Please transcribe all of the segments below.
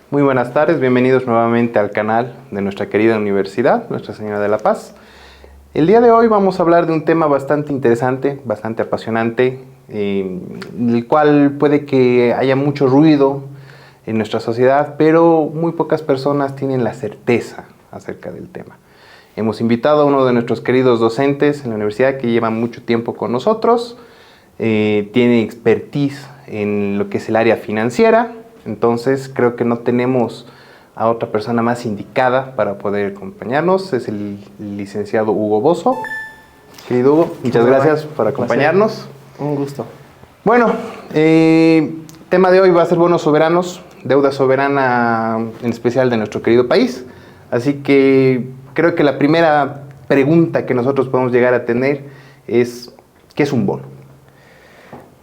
Muy buenas tardes, bienvenidos nuevamente al canal de nuestra querida universidad, Nuestra Señora de la Paz. El día de hoy vamos a hablar de un tema bastante interesante, bastante apasionante, el cual puede que haya mucho ruido en nuestra sociedad, pero muy pocas personas tienen la certeza acerca del tema. Hemos invitado a uno de nuestros queridos docentes en la universidad que lleva mucho tiempo con nosotros, tiene expertise en lo que es el área financiera, entonces creo que no tenemos a otra persona más indicada para poder acompañarnos, es el licenciado Hugo Bozo. Querido Hugo, muchas gracias por acompañarnos. Un gusto. Bueno, tema de hoy va a ser bonos soberanos, deuda soberana en especial de nuestro querido país, así que creo que la primera pregunta que nosotros podemos llegar a tener es, ¿qué es un bono?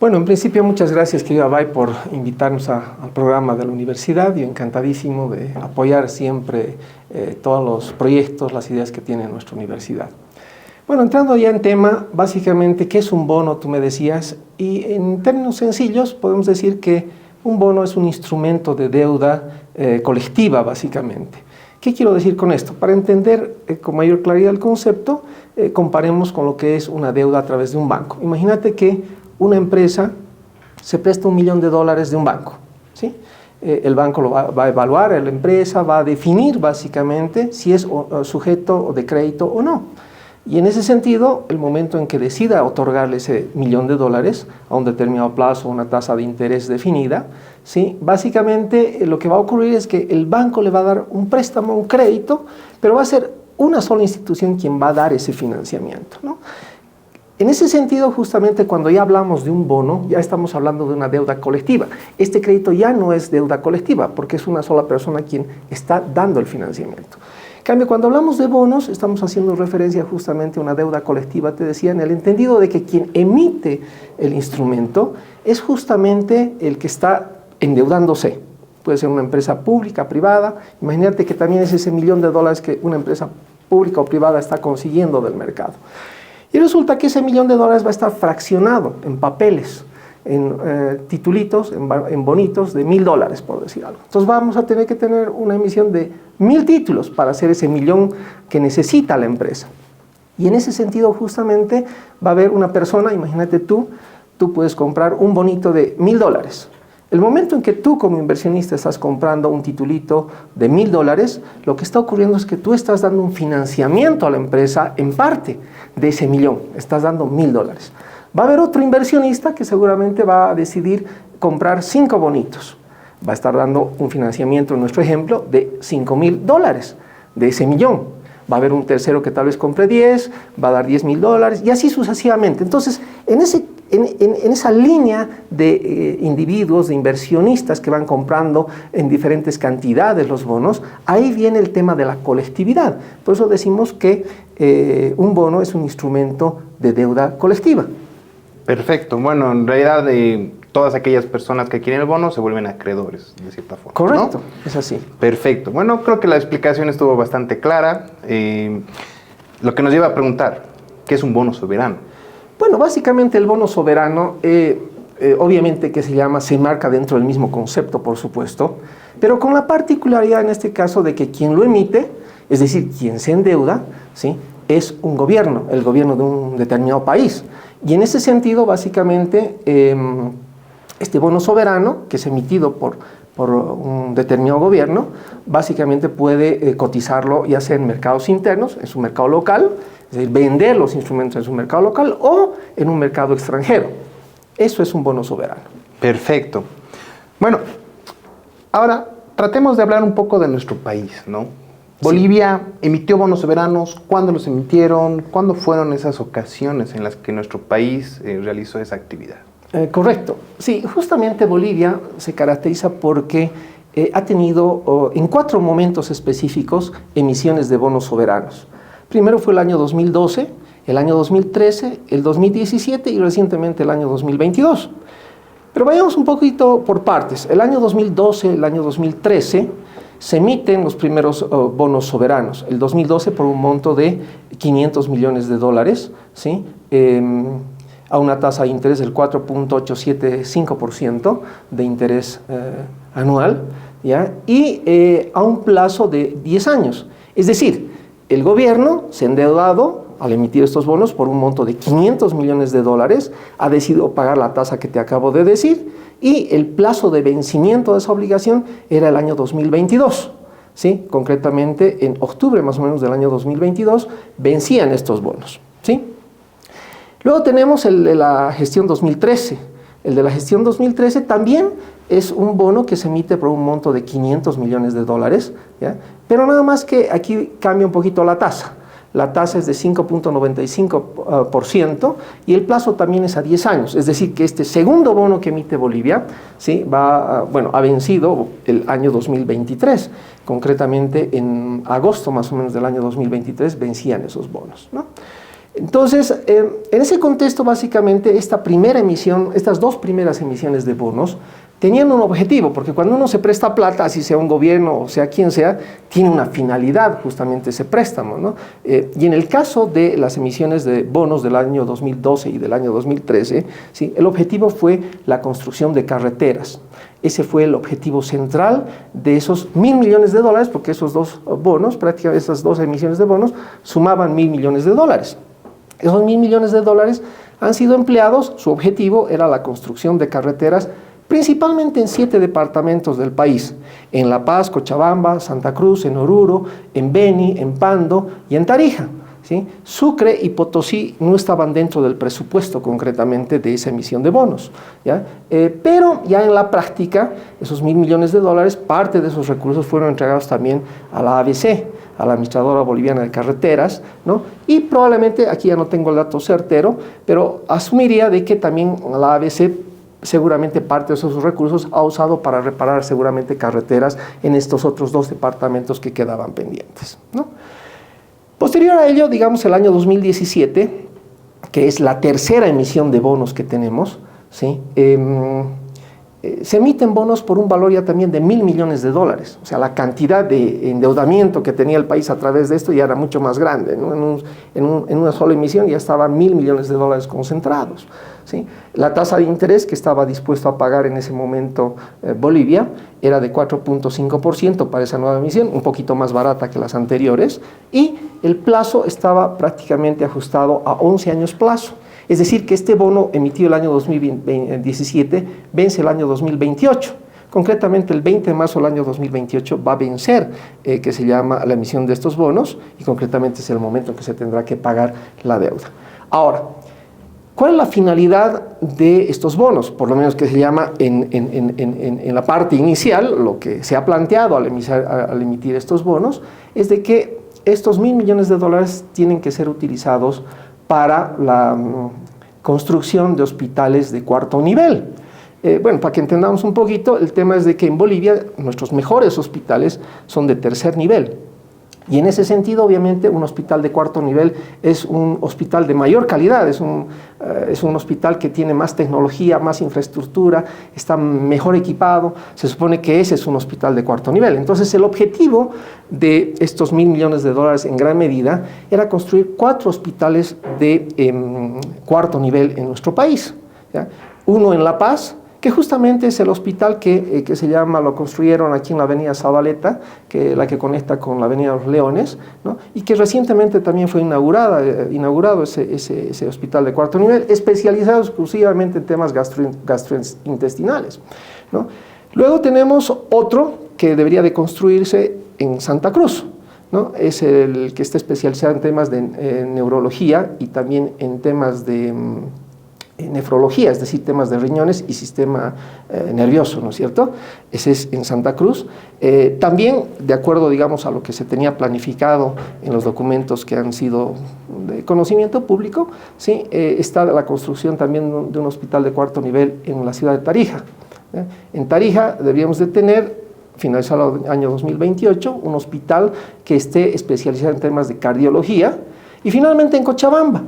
Bueno, en principio muchas gracias, querido Abay, por invitarnos al programa de la universidad. Yo encantadísimo de apoyar siempre todos los proyectos, las ideas que tiene nuestra universidad. Bueno, entrando ya en tema, básicamente, ¿qué es un bono? Tú me decías, y en términos sencillos podemos decir que un bono es un instrumento de deuda colectiva, básicamente. ¿Qué quiero decir con esto? Para entender con mayor claridad el concepto, comparemos con lo que es una deuda a través de un banco. Imagínate que una empresa se presta $1 millón de un banco, ¿sí? El banco lo va a evaluar, la empresa va a definir básicamente si es sujeto de crédito o no. Y en ese sentido, el momento en que decida otorgarle ese $1 millón a un determinado plazo, una tasa de interés definida, ¿sí? Básicamente lo que va a ocurrir es que el banco le va a dar un préstamo, un crédito, pero va a ser una sola institución quien va a dar ese financiamiento, ¿no? En ese sentido, justamente cuando ya hablamos de un bono, ya estamos hablando de una deuda colectiva. Este crédito ya no es deuda colectiva, porque es una sola persona quien está dando el financiamiento. En cambio, cuando hablamos de bonos, estamos haciendo referencia justamente a una deuda colectiva, te decía, en el entendido de que quien emite el instrumento es justamente el que está endeudándose. Puede ser una empresa pública, privada. Imagínate que también es ese $1 millón que una empresa pública o privada está consiguiendo del mercado. Y resulta que ese $1 millón va a estar fraccionado en papeles, en titulitos, en bonitos de $1.000, por decir algo. Entonces vamos a tener que tener una emisión de 1.000 títulos para hacer ese $1 millón que necesita la empresa. Y en ese sentido justamente va a haber una persona, imagínate tú puedes comprar un bonito de $1.000. El momento en que tú como inversionista estás comprando un titulito de $1.000, lo que está ocurriendo es que tú estás dando un financiamiento a la empresa en parte de ese $1 millón, estás dando $1.000. Va a haber otro inversionista que seguramente va a decidir comprar 5 bonitos. Va a estar dando un financiamiento, en nuestro ejemplo, de $5.000 de ese $1 millón. Va a haber un tercero que tal vez compre 10, va a dar $10.000 y así sucesivamente. Entonces, en esa línea de individuos, de inversionistas que van comprando en diferentes cantidades los bonos, ahí viene el tema de la colectividad. Por eso decimos que un bono es un instrumento de deuda colectiva. Perfecto. Bueno, en realidad todas aquellas personas que quieren el bono se vuelven acreedores, de cierta forma. Correcto, ¿no? es así. Perfecto. Bueno, creo que la explicación estuvo bastante clara. Lo que nos lleva a preguntar, ¿qué es un bono soberano? Bueno, básicamente el bono soberano, obviamente que se enmarca dentro del mismo concepto, por supuesto, pero con la particularidad en este caso de que quien lo emite, es decir, quien se endeuda, ¿sí?, es un gobierno, el gobierno de un determinado país. Y en ese sentido, básicamente, este bono soberano, que es emitido por un determinado gobierno, básicamente puede cotizarlo ya sea en mercados internos, en su mercado local, es decir, vender los instrumentos en su mercado local o en un mercado extranjero. Eso es un bono soberano. Perfecto. Bueno, ahora tratemos de hablar un poco de nuestro país, ¿no? Bolivia emitió bonos soberanos. ¿Cuándo los emitieron? ¿Cuándo fueron esas ocasiones en las que nuestro país realizó esa actividad? Correcto. Sí, justamente Bolivia se caracteriza porque ha tenido en 4 momentos específicos emisiones de bonos soberanos. Primero fue el año 2012, el año 2013, el 2017 y recientemente el año 2022. Pero vayamos un poquito por partes. El año 2012, el año 2013, se emiten los primeros bonos soberanos. El 2012 por un monto de $500 millones, ¿sí? A una tasa de interés del 4.875% de interés anual. ¿ya? Y a un plazo de 10 años. Es decir, el gobierno se ha endeudado al emitir estos bonos por un monto de 500 millones de dólares, ha decidido pagar la tasa que te acabo de decir, y el plazo de vencimiento de esa obligación era el año 2022. ¿Sí? Concretamente, en octubre más o menos del año 2022 vencían estos bonos. ¿Sí? Luego tenemos el de la gestión 2013. El de la gestión 2013 también es un bono que se emite por un monto de 500 millones de dólares, ¿ya? Pero nada más que aquí cambia un poquito la tasa. La tasa es de 5.95% y el plazo también es a 10 años. Es decir, que este segundo bono que emite Bolivia, ¿sí? ha vencido el año 2023. Concretamente, en agosto más o menos del año 2023 vencían esos bonos, ¿no? Entonces, en ese contexto, básicamente, estas dos primeras emisiones de bonos tenían un objetivo, porque cuando uno se presta plata, así sea un gobierno o sea quien sea, tiene una finalidad justamente ese préstamo, ¿no? Y en el caso de las emisiones de bonos del año 2012 y del año 2013, ¿sí? El objetivo fue la construcción de carreteras. Ese fue el objetivo central de esos 1.000 millones de dólares, porque esos dos bonos, prácticamente esas dos emisiones de bonos, sumaban 1.000 millones de dólares. Esos 1.000 millones de dólares han sido empleados, su objetivo era la construcción de carreteras principalmente en 7 departamentos del país: en La Paz, Cochabamba, Santa Cruz, en Oruro, en Beni, en Pando y en Tarija. ¿Sí? Sucre y Potosí no estaban dentro del presupuesto concretamente de esa emisión de bonos, ¿ya? Pero ya en la práctica, esos 1.000 millones de dólares, parte de esos recursos fueron entregados también a la ABC, a la Administradora Boliviana de Carreteras, ¿no? Y probablemente, aquí ya no tengo el dato certero, pero asumiría de que también la ABC seguramente parte de esos recursos ha usado para reparar seguramente carreteras en estos otros 2 departamentos que quedaban pendientes, ¿no? Posterior a ello, digamos el año 2017, que es la tercera emisión de bonos que tenemos, ¿sí? Se emiten bonos por un valor ya también de 1.000 millones de dólares. O sea, la cantidad de endeudamiento que tenía el país a través de esto ya era mucho más grande, ¿no? En una sola emisión ya estaban 1.000 millones de dólares concentrados, ¿sí? La tasa de interés que estaba dispuesto a pagar en ese momento Bolivia era de 4.5% para esa nueva emisión, un poquito más barata que las anteriores, y el plazo estaba prácticamente ajustado a 11 años plazo. Es decir, que este bono emitido el año 2017 vence el año 2028. Concretamente, el 20 de marzo del año 2028 va a vencer, que se llama la emisión de estos bonos, y concretamente es el momento en que se tendrá que pagar la deuda. Ahora, ¿cuál es la finalidad de estos bonos? Por lo menos que se llama en la parte inicial, lo que se ha planteado al emitir estos bonos, es de que estos 1.000 millones de dólares tienen que ser utilizados para la construcción de hospitales de 4º nivel. Bueno, para que entendamos un poquito, el tema es de que en Bolivia nuestros mejores hospitales son de 3er nivel. Y en ese sentido, obviamente, un hospital de 4º nivel es un hospital de mayor calidad, es un hospital que tiene más tecnología, más infraestructura, está mejor equipado. Se supone que ese es un hospital de 4º nivel. Entonces, el objetivo de estos 1.000 millones de dólares en gran medida era construir 4 hospitales de 4º nivel en nuestro país, ¿ya? Uno en La Paz, que justamente es el hospital que se llama, lo construyeron aquí en la avenida Zabaleta, la que conecta con la avenida Los Leones, ¿no? Y que recientemente también fue inaugurado ese hospital de 4º nivel, especializado exclusivamente en temas gastrointestinales, ¿no? Luego tenemos otro que debería de construirse en Santa Cruz, ¿no? Es el que está especializado en temas de neurología y también en temas de nefrología, es decir, temas de riñones y sistema nervioso, ¿no es cierto? Ese es en Santa Cruz. También, de acuerdo, digamos, a lo que se tenía planificado en los documentos que han sido de conocimiento público, ¿sí? Está la construcción también de un hospital de 4º nivel en la ciudad de Tarija. En Tarija debíamos de tener, finalizado el año 2028, un hospital que esté especializado en temas de cardiología. Y finalmente en Cochabamba.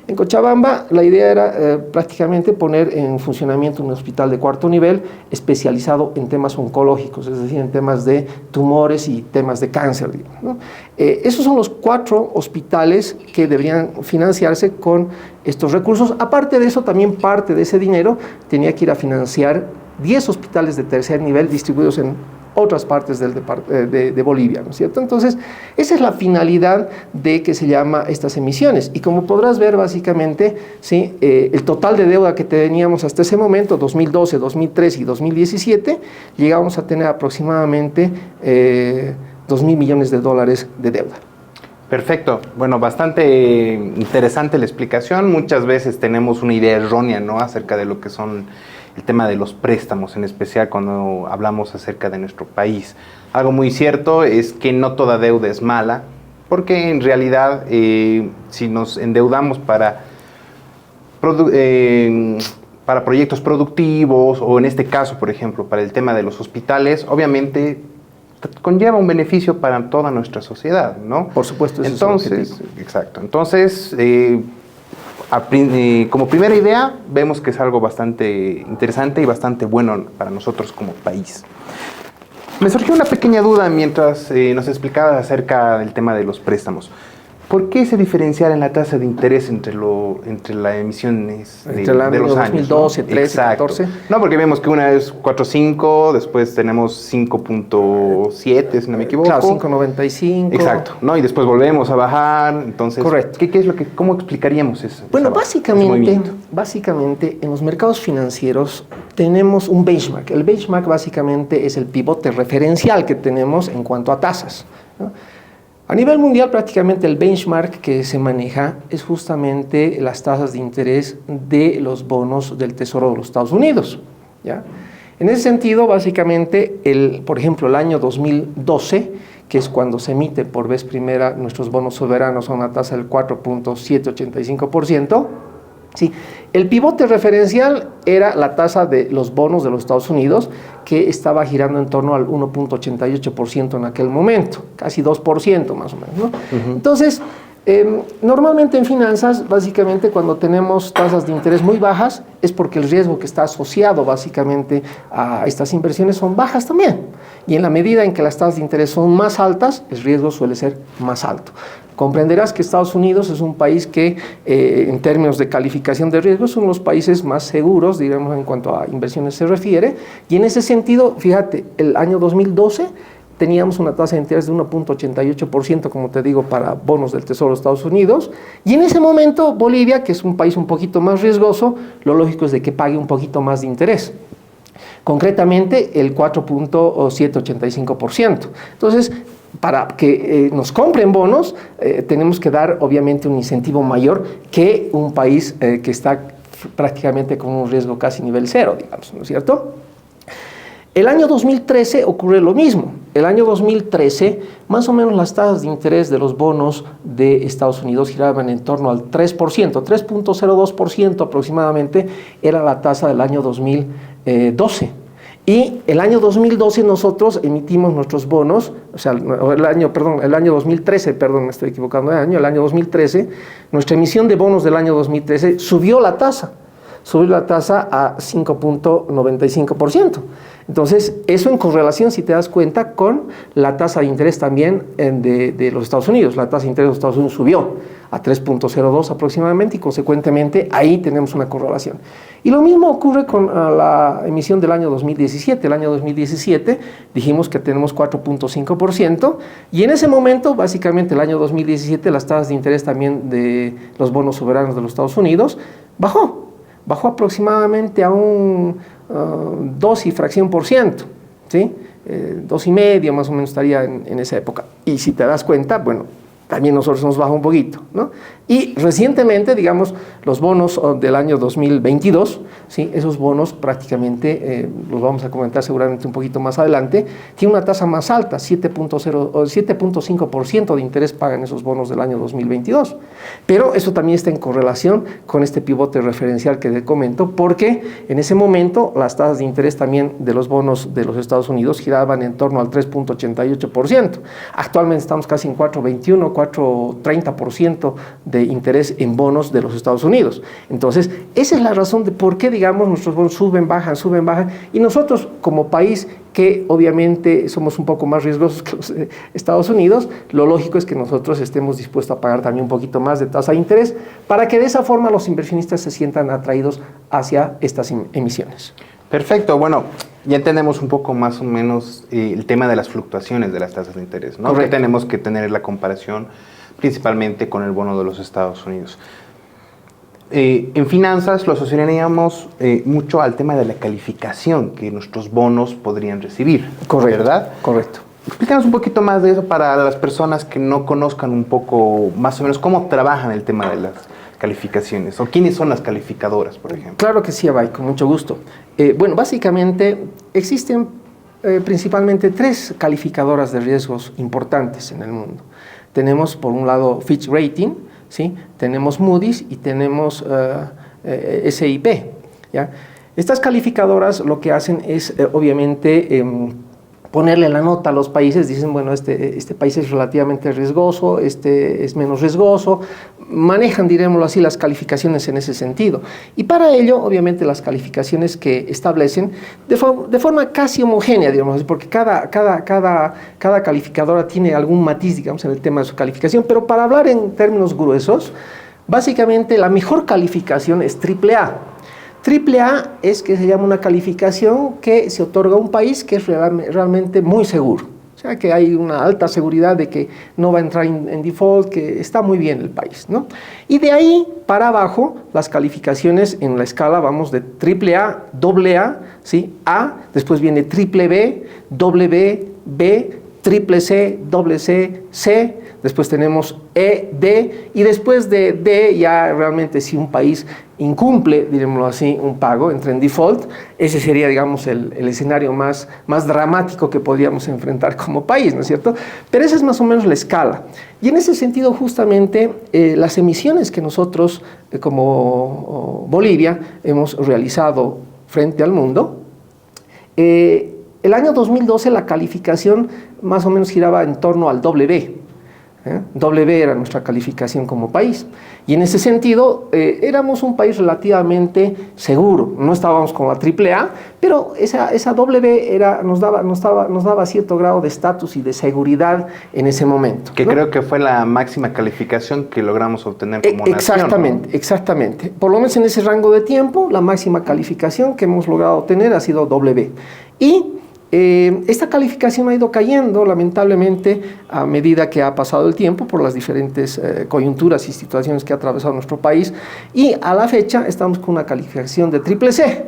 En Cochabamba la idea era prácticamente poner en funcionamiento un hospital de 4º nivel especializado en temas oncológicos, es decir, en temas de tumores y temas de cáncer, ¿no? Esos son los 4 hospitales que deberían financiarse con estos recursos. Aparte de eso, también parte de ese dinero tenía que ir a financiar 10 hospitales de 3er nivel distribuidos en otras partes de Bolivia, ¿no es cierto? Entonces, esa es la finalidad de que se llama estas emisiones. Y como podrás ver, básicamente, ¿sí? El total de deuda que teníamos hasta ese momento, 2012, 2013 y 2017, llegamos a tener aproximadamente 2.000 millones de dólares de deuda. Perfecto. Bueno, bastante interesante la explicación. Muchas veces tenemos una idea errónea, ¿no?, acerca de lo que son el tema de los préstamos, en especial cuando hablamos acerca de nuestro país. Algo muy cierto es que no toda deuda es mala, porque en realidad si nos endeudamos para proyectos productivos, o en este caso, por ejemplo, para el tema de los hospitales, obviamente conlleva un beneficio para toda nuestra sociedad, ¿no? Por supuesto, eso entonces, es el objetivo. exacto. Entonces, como primera idea, vemos que es algo bastante interesante y bastante bueno para nosotros como país. Me surgió una pequeña duda mientras nos explicabas acerca del tema de los préstamos. ¿Por qué se diferenciar en la tasa de interés entre las emisiones de los años? 2012, 13, 14. No, porque vemos que una es 4.5, después tenemos 5.7, si no me equivoco. Claro, 5.95. Exacto, ¿no? Y después volvemos a bajar. Entonces, correcto. ¿Qué es cómo explicaríamos eso? Bueno, básicamente en los mercados financieros tenemos un benchmark. El benchmark básicamente es el pivote referencial que tenemos en cuanto a tasas, ¿no? A nivel mundial, prácticamente el benchmark que se maneja es justamente las tasas de interés de los bonos del Tesoro de los Estados Unidos, ¿ya? En ese sentido, básicamente, por ejemplo, el año 2012, que es cuando se emite por vez primera nuestros bonos soberanos a una tasa del 4.785%, ¿sí? El pivote referencial era la tasa de los bonos de los Estados Unidos, que estaba girando en torno al 1.88% en aquel momento, casi 2% más o menos, ¿no? Entonces, normalmente en finanzas, básicamente cuando tenemos tasas de interés muy bajas, es porque el riesgo que está asociado básicamente a estas inversiones son bajas también. Y en la medida en que las tasas de interés son más altas, el riesgo suele ser más alto. Comprenderás que Estados Unidos es un país que, en términos de calificación de riesgo, son los países más seguros, digamos, en cuanto a inversiones se refiere. Y en ese sentido, fíjate, el año 2012 teníamos una tasa de interés de 1.88%, como te digo, para bonos del Tesoro de Estados Unidos. Y en ese momento, Bolivia, que es un país un poquito más riesgoso, lo lógico es de que pague un poquito más de interés. Concretamente, el 4.785%. Entonces, para que nos compren bonos, tenemos que dar obviamente un incentivo mayor que un país que está prácticamente con un riesgo casi nivel cero, digamos, ¿no es cierto? El año 2013 ocurre lo mismo. El año 2013, más o menos las tasas de interés de los bonos de Estados Unidos giraban en torno al 3%, 3.02% aproximadamente era la tasa del año 2012. Y el año 2012 nosotros emitimos nuestros bonos, o sea, el año 2013, me estoy equivocando de año, el año 2013, nuestra emisión de bonos del año 2013 subió la tasa a 5.95%. Entonces, eso en correlación, si te das cuenta, con la tasa de interés también de los Estados Unidos. La tasa de interés de los Estados Unidos subió a 3.02 aproximadamente y consecuentemente ahí tenemos una correlación. Y lo mismo ocurre con la emisión del año 2017. El año 2017 dijimos que tenemos 4.5% y en ese momento, básicamente el año 2017, las tasas de interés también de los bonos soberanos de los Estados Unidos bajó aproximadamente a un 2 y fracción por ciento, ¿sí? 2,5 más o menos estaría en esa época. Y si te das cuenta, bueno, también nosotros nos bajó un poquito, ¿no? Y recientemente, digamos, los bonos del año 2022, ¿sí? Esos bonos prácticamente, los vamos a comentar seguramente un poquito más adelante, tienen una tasa más alta, 7.5% de interés pagan esos bonos del año 2022. Pero eso también está en correlación con este pivote referencial que te comento, porque en ese momento las tasas de interés también de los bonos de los Estados Unidos giraban en torno al 3.88%. Actualmente estamos casi en 4.21, 4.30% de interés en bonos de los Estados Unidos. Entonces, esa es la razón de por qué, digamos, nuestros bonos suben, bajan, y nosotros como país que obviamente somos un poco más riesgosos que los Estados Unidos, lo lógico es que nosotros estemos dispuestos a pagar también un poquito más de tasa de interés para que de esa forma los inversionistas se sientan atraídos hacia estas emisiones. Perfecto, bueno, Ya entendemos un poco más o menos el tema de las fluctuaciones de las tasas de interés, ¿no? Que tenemos que tener la comparación principalmente con el bono de los Estados Unidos. En finanzas lo asociaríamos mucho al tema de la calificación que nuestros bonos podrían recibir, ¿verdad? Correcto. Explícanos un poquito más de eso para las personas que no conozcan un poco más o menos cómo trabajan el tema de las calificaciones o quiénes son las calificadoras, por ejemplo. Claro que sí, Abay, con mucho gusto. Bueno, básicamente existen principalmente 3 calificadoras de riesgos importantes en el mundo. Tenemos por un lado Fitch Rating, ¿sí? Tenemos Moody's y tenemos SIP, ¿ya? Estas calificadoras lo que hacen es obviamente ponerle la nota a los países, dicen, bueno, este país es relativamente riesgoso, este es menos riesgoso, manejan, dirémoslo así, las calificaciones en ese sentido. Y para ello, obviamente, las calificaciones que establecen de forma casi homogénea, digamos así, porque cada calificadora tiene algún matiz, digamos, en el tema de su calificación, pero para hablar en términos gruesos, básicamente la mejor calificación es AAA. AAA es que se llama una calificación que se otorga a un país que es realmente muy seguro. O sea, que hay una alta seguridad de que no va a entrar en default, que está muy bien el país, ¿no? Y de ahí para abajo, las calificaciones en la escala vamos de AAA, AA, ¿sí? A, después viene BBB, B, triple C, doble C, C, después tenemos E, D, y después de D ya realmente si un país incumple, dirémoslo así, un pago, entra en default, ese sería, digamos, el escenario más dramático que podríamos enfrentar como país, ¿no es cierto? Pero esa es más o menos la escala. Y en ese sentido, justamente, las emisiones que nosotros, como Bolivia, hemos realizado frente al mundo, el año 2012 la calificación más o menos giraba en torno al W. W era nuestra calificación como país. Y en ese sentido éramos un país relativamente seguro. No estábamos con la AAA, pero esa W nos daba cierto grado de estatus y de seguridad en ese momento, Que ¿no? creo que fue la máxima calificación que logramos obtener como Exactamente, nación, ¿no? exactamente. Por lo menos en ese rango de tiempo, la máxima calificación que hemos logrado obtener ha sido W. Y esta calificación ha ido cayendo, lamentablemente, a medida que ha pasado el tiempo por las diferentes coyunturas y situaciones que ha atravesado nuestro país, y a la fecha estamos con una calificación de triple C.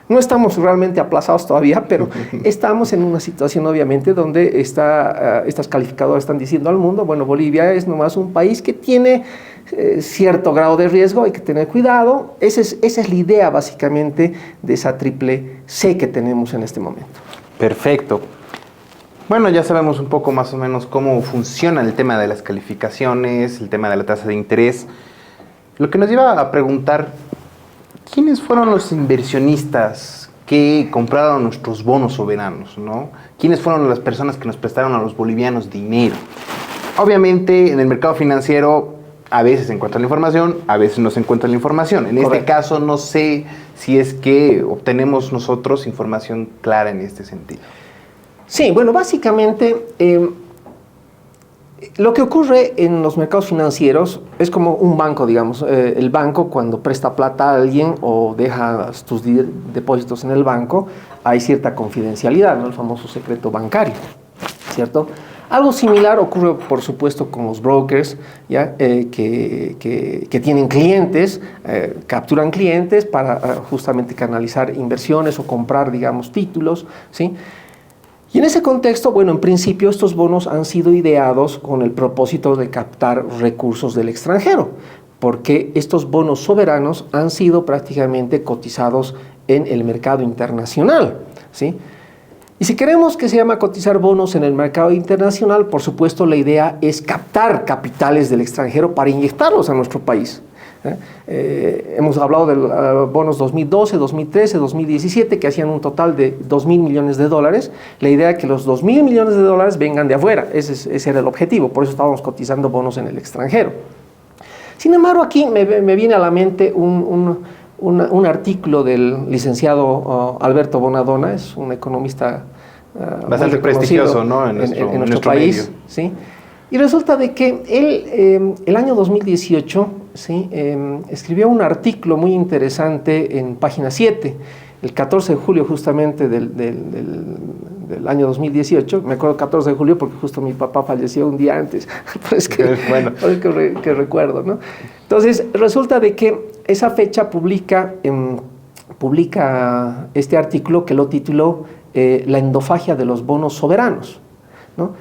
No estamos realmente aplazados todavía, pero estamos en una situación, obviamente, donde estas calificadoras están diciendo al mundo, bueno, Bolivia es nomás un país que tiene cierto grado de riesgo, hay que tener cuidado. Esa es la idea, básicamente, de esa triple C que tenemos en este momento. Perfecto. Bueno, ya sabemos un poco más o menos cómo funciona el tema de las calificaciones, el tema de la tasa de interés. Lo que nos lleva a preguntar, ¿quiénes fueron los inversionistas que compraron nuestros bonos soberanos, ¿no? ¿Quiénes fueron las personas que nos prestaron a los bolivianos dinero? Obviamente, en el mercado financiero a veces se encuentra la información, a veces no se encuentra la información. En este caso, no sé si es que obtenemos nosotros información clara en este sentido. Sí, bueno, básicamente lo que ocurre en los mercados financieros es como un banco, digamos. El banco, cuando presta plata a alguien o deja tus depósitos en el banco, hay cierta confidencialidad, ¿no? El famoso secreto bancario, ¿cierto? Algo similar ocurre, por supuesto, con los brokers, ¿ya? Que tienen clientes, capturan clientes para justamente canalizar inversiones o comprar, digamos, títulos, ¿sí? Y en ese contexto, bueno, en principio estos bonos han sido ideados con el propósito de captar recursos del extranjero, porque estos bonos soberanos han sido prácticamente cotizados en el mercado internacional, ¿sí? Y si queremos que se llama cotizar bonos en el mercado internacional, por supuesto la idea es captar capitales del extranjero para inyectarlos a nuestro país. Hemos hablado de bonos 2012, 2013, 2017 que hacían un total de 2.000 millones de dólares. La idea es que los 2.000 millones de dólares vengan de afuera. Ese era el objetivo, por eso estábamos cotizando bonos en el extranjero. Sin embargo, aquí me viene a la mente un artículo del licenciado Alberto Bonadona, es un economista bastante prestigioso, ¿no? en nuestro país, medio. ¿Sí? Y resulta de que él, el año 2018, ¿sí? Escribió un artículo muy interesante en Página 7, el 14 de julio justamente del año 2018, me acuerdo 14 de julio porque justo mi papá falleció un día antes, pues bueno. que recuerdo, ¿no? Entonces, resulta de que esa fecha publica este artículo que lo tituló La endofagia de los bonos soberanos, ¿no?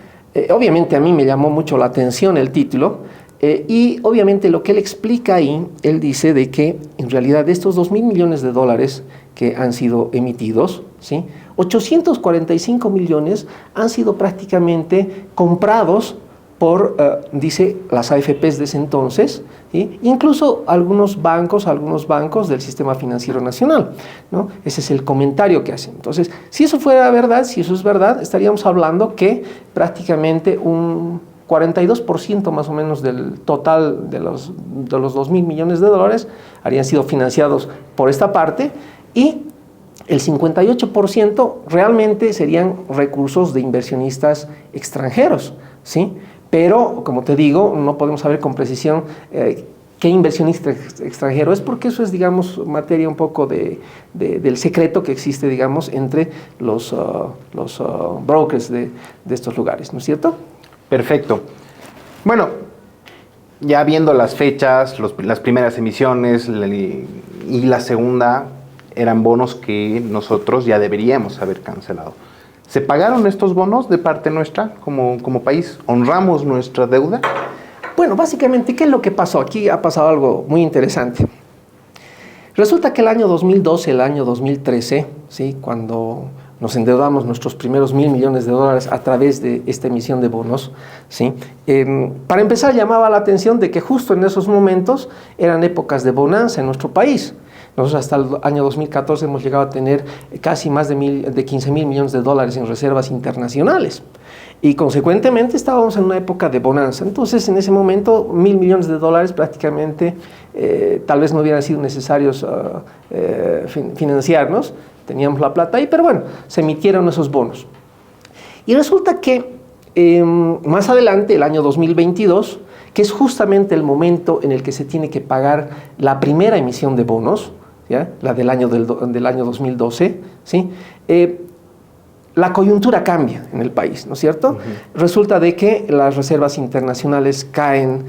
Obviamente a mí me llamó mucho la atención el título, y obviamente lo que él explica ahí, él dice de que en realidad de estos 2.000 millones de dólares que han sido emitidos, ¿sí?, 845 millones han sido prácticamente comprados por, dice, las AFPs de ese entonces, ¿sí?, incluso algunos bancos del sistema financiero nacional, ¿no? Ese es el comentario que hacen. Entonces, si eso fuera verdad, si eso es verdad, estaríamos hablando que prácticamente un 42% más o menos del total de los 2.000 millones de dólares habrían sido financiados por esta parte, y el 58% realmente serían recursos de inversionistas extranjeros, ¿sí? Pero, como te digo, no podemos saber con precisión qué inversionista extranjero es, porque eso es, digamos, materia un poco del secreto que existe, digamos, entre los brokers de estos lugares, ¿no es cierto? Perfecto. Bueno, ya viendo las fechas, las primeras emisiones y la segunda, eran bonos que nosotros ya deberíamos haber cancelado. ¿Se pagaron estos bonos de parte nuestra como país? ¿Honramos nuestra deuda? Bueno, básicamente, ¿qué es lo que pasó? Aquí ha pasado algo muy interesante. Resulta que el año 2012, el año 2013, ¿sí?, cuando nos endeudamos nuestros primeros 1.000 millones de dólares a través de esta emisión de bonos, ¿sí?, para empezar llamaba la atención de que justo en esos momentos eran épocas de bonanza en nuestro país. Nosotros hasta el año 2014 hemos llegado a tener casi más de 15.000 millones de dólares en reservas internacionales. Y consecuentemente estábamos en una época de bonanza. Entonces, en ese momento, 1.000 millones de dólares prácticamente tal vez no hubieran sido necesarios financiarnos. Teníamos la plata ahí, pero bueno, se emitieron esos bonos. Y resulta que más adelante, el año 2022, que es justamente el momento en el que se tiene que pagar la primera emisión de bonos, ¿ya?, la del año 2012, ¿sí?, la coyuntura cambia en el país, ¿no es cierto? Uh-huh. Resulta de que las reservas internacionales caen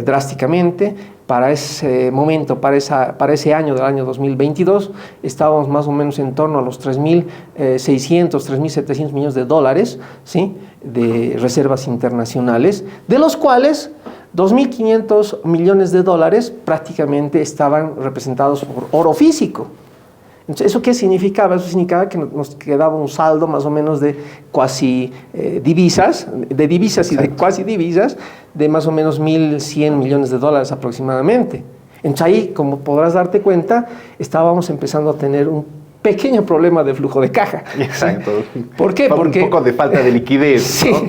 drásticamente. Para ese momento, para ese año del año 2022, estábamos más o menos en torno a los 3.600, 3.700 millones de dólares, ¿sí?, de reservas internacionales, de los cuales 2.500 millones de dólares prácticamente estaban representados por oro físico. Entonces, ¿eso qué significaba? Eso significaba que nos quedaba un saldo más o menos de cuasi divisas, de divisas y de cuasi divisas, de más o menos 1.100 millones de dólares aproximadamente. Entonces ahí, como podrás darte cuenta, estábamos empezando a tener un pequeño problema de flujo de caja. Exacto. ¿Por qué? Porque un poco de falta de liquidez, sí. ¿no?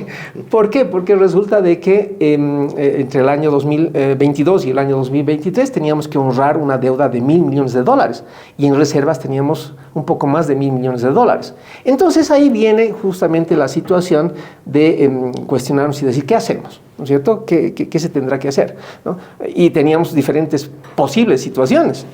¿Por qué? Porque resulta de que entre el año 2022 y el año 2023 teníamos que honrar una deuda de 1.000 millones de dólares y en reservas teníamos un poco más de 1.000 millones de dólares. Entonces ahí viene justamente la situación de cuestionarnos y decir, ¿qué hacemos? ¿No es cierto? ¿Qué se tendrá que hacer? ¿No? Y teníamos diferentes posibles situaciones.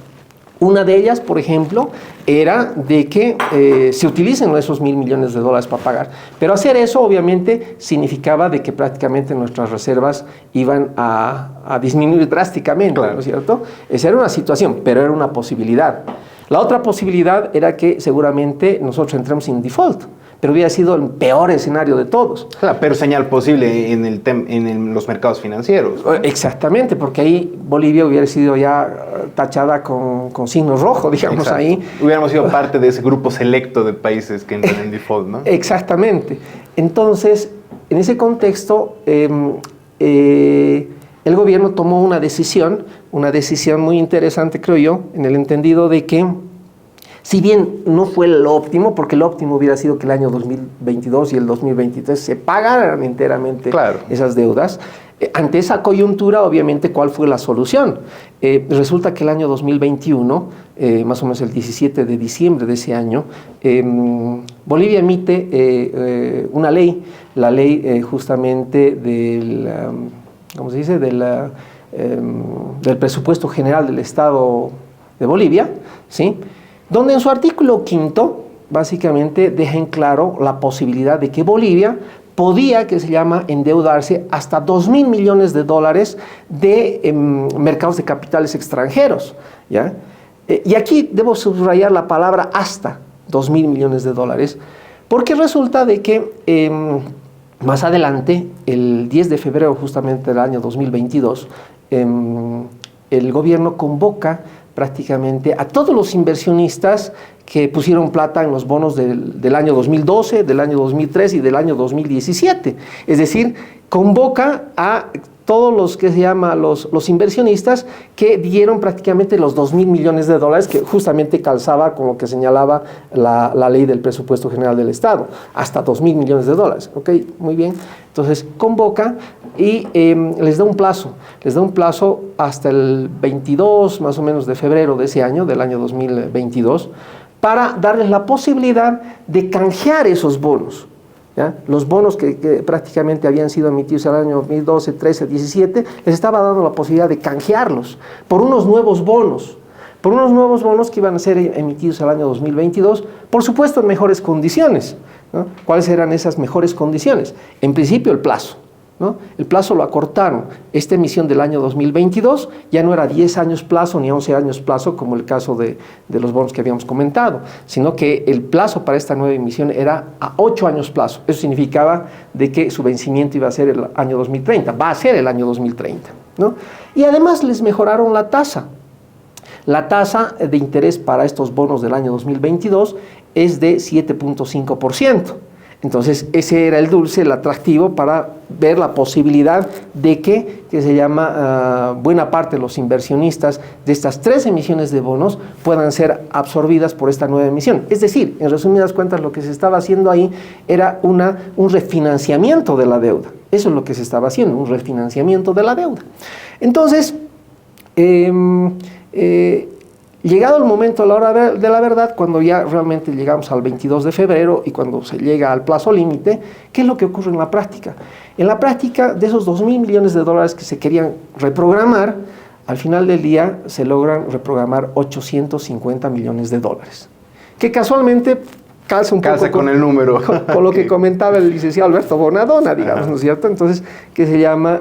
Una de ellas, por ejemplo, era de que se utilicen esos 1.000 millones de dólares para pagar. Pero hacer eso, obviamente, significaba de que prácticamente nuestras reservas iban a disminuir drásticamente, claro, ¿no es cierto? Esa era una situación, pero era una posibilidad. La otra posibilidad era que seguramente nosotros entremos en default, pero hubiera sido el peor escenario de todos. La peor señal posible en los mercados financieros, ¿no? Exactamente, porque ahí Bolivia hubiera sido ya tachada con signo rojo, digamos. Exacto. Ahí. Hubiéramos sido parte de ese grupo selecto de países que entran en default, ¿no? Exactamente. Entonces, en ese contexto, el gobierno tomó una decisión muy interesante, creo yo, en el entendido de que, si bien no fue lo óptimo, porque lo óptimo hubiera sido que el año 2022 y el 2023 se pagaran enteramente, claro, esas deudas, ante esa coyuntura, obviamente, ¿cuál fue la solución? Resulta que el año 2021, más o menos el 17 de diciembre de ese año, Bolivia emite una ley, la ley justamente del, ¿cómo se dice?, del presupuesto general del Estado de Bolivia, ¿sí?, donde en su artículo 5 básicamente deja en claro la posibilidad de que Bolivia podía, que se llama, endeudarse hasta 2.000 millones de dólares de mercados de capitales extranjeros, ¿ya? Y aquí debo subrayar la palabra hasta 2.000 millones de dólares, porque resulta de que más adelante, el 10 de febrero justamente del año 2022, el gobierno convoca prácticamente a todos los inversionistas que pusieron plata en los bonos del año 2012, del año 2013 y del año 2017. Es decir, convoca a todos los que se llama los inversionistas que dieron prácticamente los 2.000 millones de dólares, que justamente calzaba con lo que señalaba la ley del presupuesto general del Estado, hasta 2.000 millones de dólares. ¿Ok? Muy bien. Entonces convoca y les da un plazo hasta el 22 más o menos de febrero de ese año, del año 2022, para darles la posibilidad de canjear esos bonos. ¿Ya? Los bonos que prácticamente habían sido emitidos en el año 2012, 13, 17, les estaba dando la posibilidad de canjearlos por unos nuevos bonos que iban a ser emitidos el año 2022, por supuesto en mejores condiciones, ¿no? ¿Cuáles eran esas mejores condiciones? En principio el plazo, ¿no? El plazo lo acortaron. Esta emisión del año 2022 ya no era 10 años plazo ni 11 años plazo como el caso de los bonos que habíamos comentado, sino que el plazo para esta nueva emisión era a 8 años plazo. Eso significaba de que su vencimiento iba a ser el año 2030, va a ser el año 2030, ¿no? Y además les mejoraron la tasa. La tasa de interés para estos bonos del año 2022 es de 7.5%. Entonces, ese era el dulce, el atractivo para ver la posibilidad de que se llama, buena parte de los inversionistas de estas 3 emisiones de bonos puedan ser absorbidas por esta nueva emisión. Es decir, en resumidas cuentas, lo que se estaba haciendo ahí era un refinanciamiento de la deuda. Eso es lo que se estaba haciendo, un refinanciamiento de la deuda. Entonces, llegado el momento, a la hora de la verdad, cuando ya realmente llegamos al 22 de febrero y cuando se llega al plazo límite, ¿qué es lo que ocurre en la práctica? En la práctica, de esos 2.000 millones de dólares que se querían reprogramar, al final del día se logran reprogramar 850 millones de dólares. Que casualmente calza un poco con el número. Con lo que comentaba el licenciado Alberto Bonadona, digamos, ¿no es cierto? Entonces, que se llama...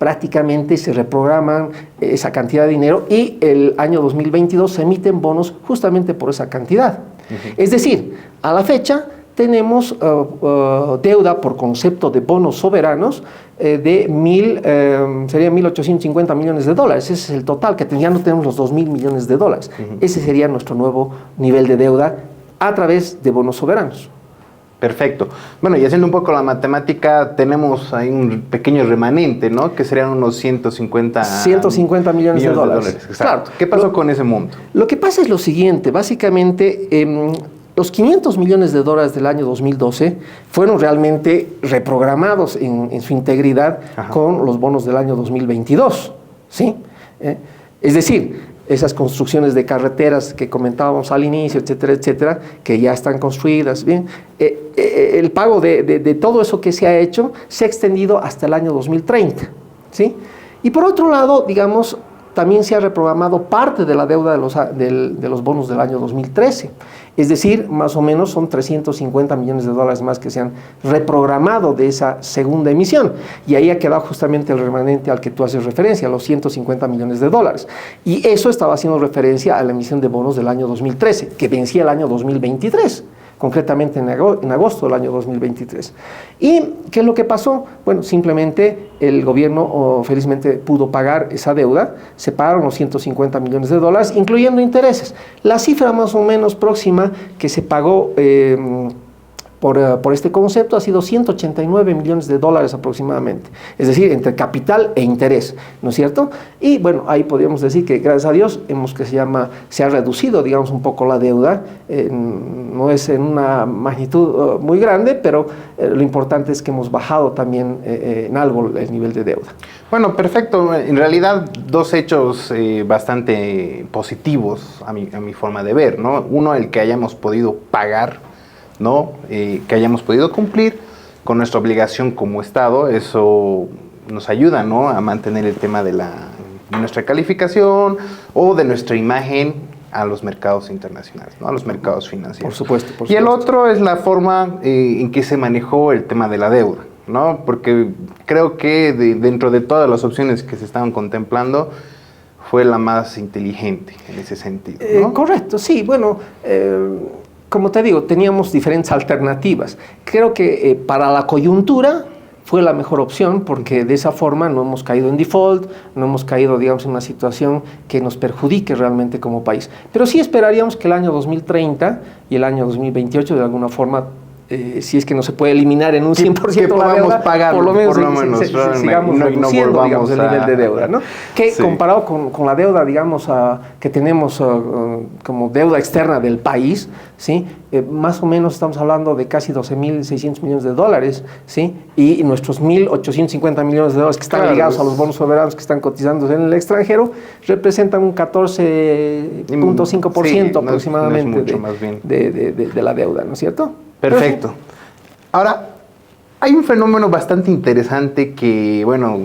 prácticamente se reprograman esa cantidad de dinero y el año 2022 se emiten bonos justamente por esa cantidad. Es decir, a la fecha tenemos deuda por concepto de bonos soberanos de serían 1.850 millones de dólares. Ese es el total, que ya no tenemos los 2.000 millones de dólares. Ese sería nuestro nuevo nivel de deuda a través de bonos soberanos. Perfecto. Bueno, y haciendo un poco la matemática, tenemos ahí un pequeño remanente, ¿no? Que serían unos 150 millones de dólares. Claro. ¿Qué pasó con ese monto? Lo que pasa es lo siguiente, básicamente, los 500 millones de dólares del año 2012 fueron realmente reprogramados en su integridad con los bonos del año 2022, ¿sí? Es decir, esas construcciones de carreteras que comentábamos al inicio, etcétera, etcétera, que ya están construidas, bien, el pago de todo eso que se ha hecho se ha extendido hasta el año 2030, ¿sí? Y por otro lado, digamos, también se ha reprogramado parte de la deuda de los bonos del año 2013. Es decir, más o menos son 350 millones de dólares más que se han reprogramado de esa segunda emisión. Y ahí ha quedado justamente el remanente al que tú haces referencia, los 150 millones de dólares. Y eso estaba haciendo referencia a la emisión de bonos del año 2013, que vencía el año 2023. Concretamente en agosto del año 2023. ¿Y qué es lo que pasó? Bueno, simplemente el gobierno felizmente pudo pagar esa deuda, se pagaron los 150 millones de dólares, incluyendo intereses. La cifra más o menos próxima que se pagó por este concepto ha sido 189 millones de dólares aproximadamente, es decir, entre capital e interés, ¿no es cierto? Y bueno, ahí podríamos decir que gracias a Dios se ha reducido, digamos, un poco la deuda, no es en una magnitud muy grande, pero lo importante es que hemos bajado también en algo el nivel de deuda. Bueno, perfecto. En realidad, dos hechos bastante positivos a mi forma de ver, ¿no? Uno, el que hayamos podido pagar, ¿no? Que hayamos podido cumplir con nuestra obligación como Estado. Eso nos ayuda, ¿no? A mantener el tema de nuestra calificación o de nuestra imagen a los mercados internacionales, ¿no? A los mercados financieros. Por supuesto. Y el otro es la forma en que se manejó el tema de la deuda, ¿no? Porque creo que dentro de todas las opciones que se estaban contemplando, fue la más inteligente en ese sentido, ¿no? Correcto, sí. Bueno, como te digo, teníamos diferentes alternativas. Creo que para la coyuntura fue la mejor opción porque de esa forma no hemos caído en default, no hemos caído, digamos, en una situación que nos perjudique realmente como país. Pero sí esperaríamos que el año 2030 y el año 2028 de alguna forma, si es que no se puede eliminar en un 100% la deuda, pagar, por lo menos sigamos reduciendo, digamos, el nivel de deuda, ¿no? Que sí, comparado con la deuda, digamos, que tenemos como deuda externa del país, ¿sí? Más o menos estamos hablando de casi 12.600 millones de dólares, ¿sí? Y nuestros 1.850 millones de dólares que están ligados a los bonos soberanos que están cotizando en el extranjero representan un 14.5% sí, aproximadamente de la deuda, ¿no es cierto? Perfecto. Ahora, hay un fenómeno bastante interesante que, bueno,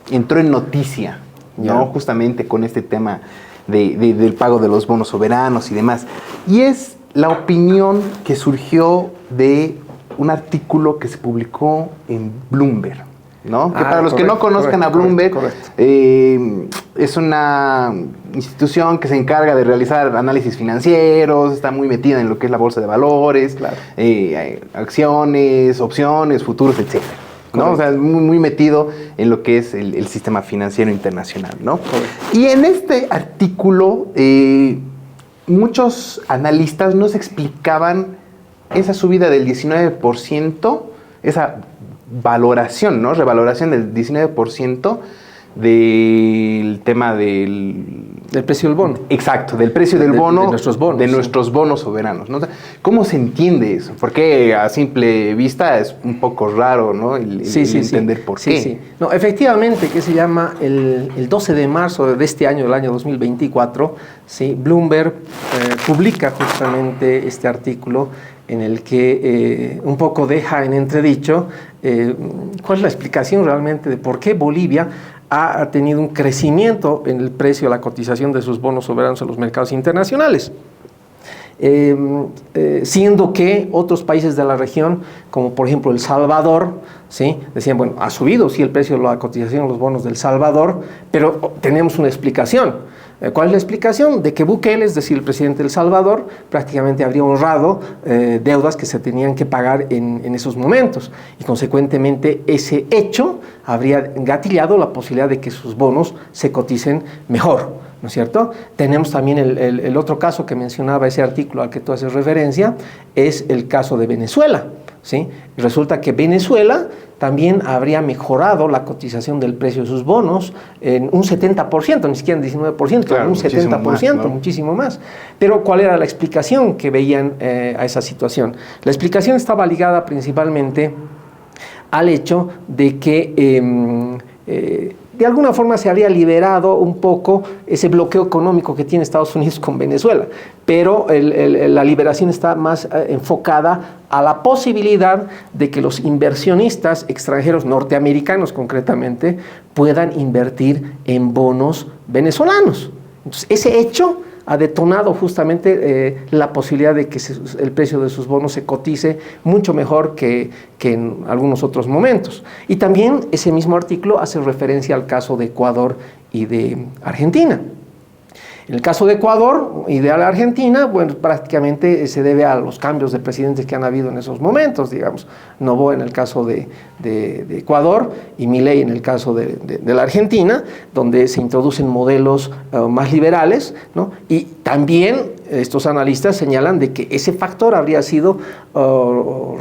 entró en noticia, ¿no? Justamente con este tema del pago de los bonos soberanos y demás. Y es la opinión que surgió de un artículo que se publicó en Bloomberg, ¿no? Que para los que no conozcan a Bloomberg, es una institución que se encarga de realizar análisis financieros, está muy metida en lo que es la bolsa de valores, acciones, opciones, futuros, etc., ¿no? O sea, muy metido en lo que es el sistema financiero internacional, ¿no? Y en este artículo, muchos analistas nos explicaban esa subida del 19%, esa valoración, ¿no? Revaloración del 19% del tema del precio del bono. Exacto, del precio del bono. De nuestros bonos. De nuestros bonos soberanos, ¿no? ¿Cómo se entiende eso? Porque a simple vista es un poco raro, ¿no? Entender por qué. Sí. No, efectivamente, que se llama el 12 de marzo de este año, del año 2024, ¿sí? Bloomberg publica justamente este artículo en el que un poco deja en entredicho cuál es la explicación realmente de por qué Bolivia ha tenido un crecimiento en el precio de la cotización de sus bonos soberanos en los mercados internacionales. Siendo que otros países de la región, como por ejemplo El Salvador, ¿sí? Decían, bueno, ha subido sí el precio de la cotización de los bonos del Salvador, pero tenemos una explicación. ¿Cuál es la explicación? De que Bukele, es decir, el presidente de El Salvador, prácticamente habría honrado deudas que se tenían que pagar en esos momentos. Y consecuentemente ese hecho habría gatillado la posibilidad de que sus bonos se coticen mejor, ¿no es cierto? Tenemos también el otro caso que mencionaba ese artículo al que tú haces referencia, es el caso de Venezuela, ¿sí? Y resulta que Venezuela también habría mejorado la cotización del precio de sus bonos en un 70%, ni siquiera en 19%, claro, un 70%, más, ¿no? Muchísimo más. Pero ¿cuál era la explicación que veían a esa situación? La explicación estaba ligada principalmente al hecho de que de alguna forma se había liberado un poco ese bloqueo económico que tiene Estados Unidos con Venezuela, pero la liberación está más enfocada a la posibilidad de que los inversionistas extranjeros norteamericanos concretamente puedan invertir en bonos venezolanos. Entonces, ese hecho ha detonado justamente la posibilidad de que el precio de sus bonos se cotice mucho mejor que en algunos otros momentos. Y también ese mismo artículo hace referencia al caso de Ecuador y de Argentina. En el caso de Ecuador y de la Argentina, bueno, prácticamente se debe a los cambios de presidentes que han habido en esos momentos, digamos. Noboa en el caso de Ecuador y Milei en el caso de la Argentina, donde se introducen modelos más liberales, ¿no? Y también estos analistas señalan de que ese factor habría sido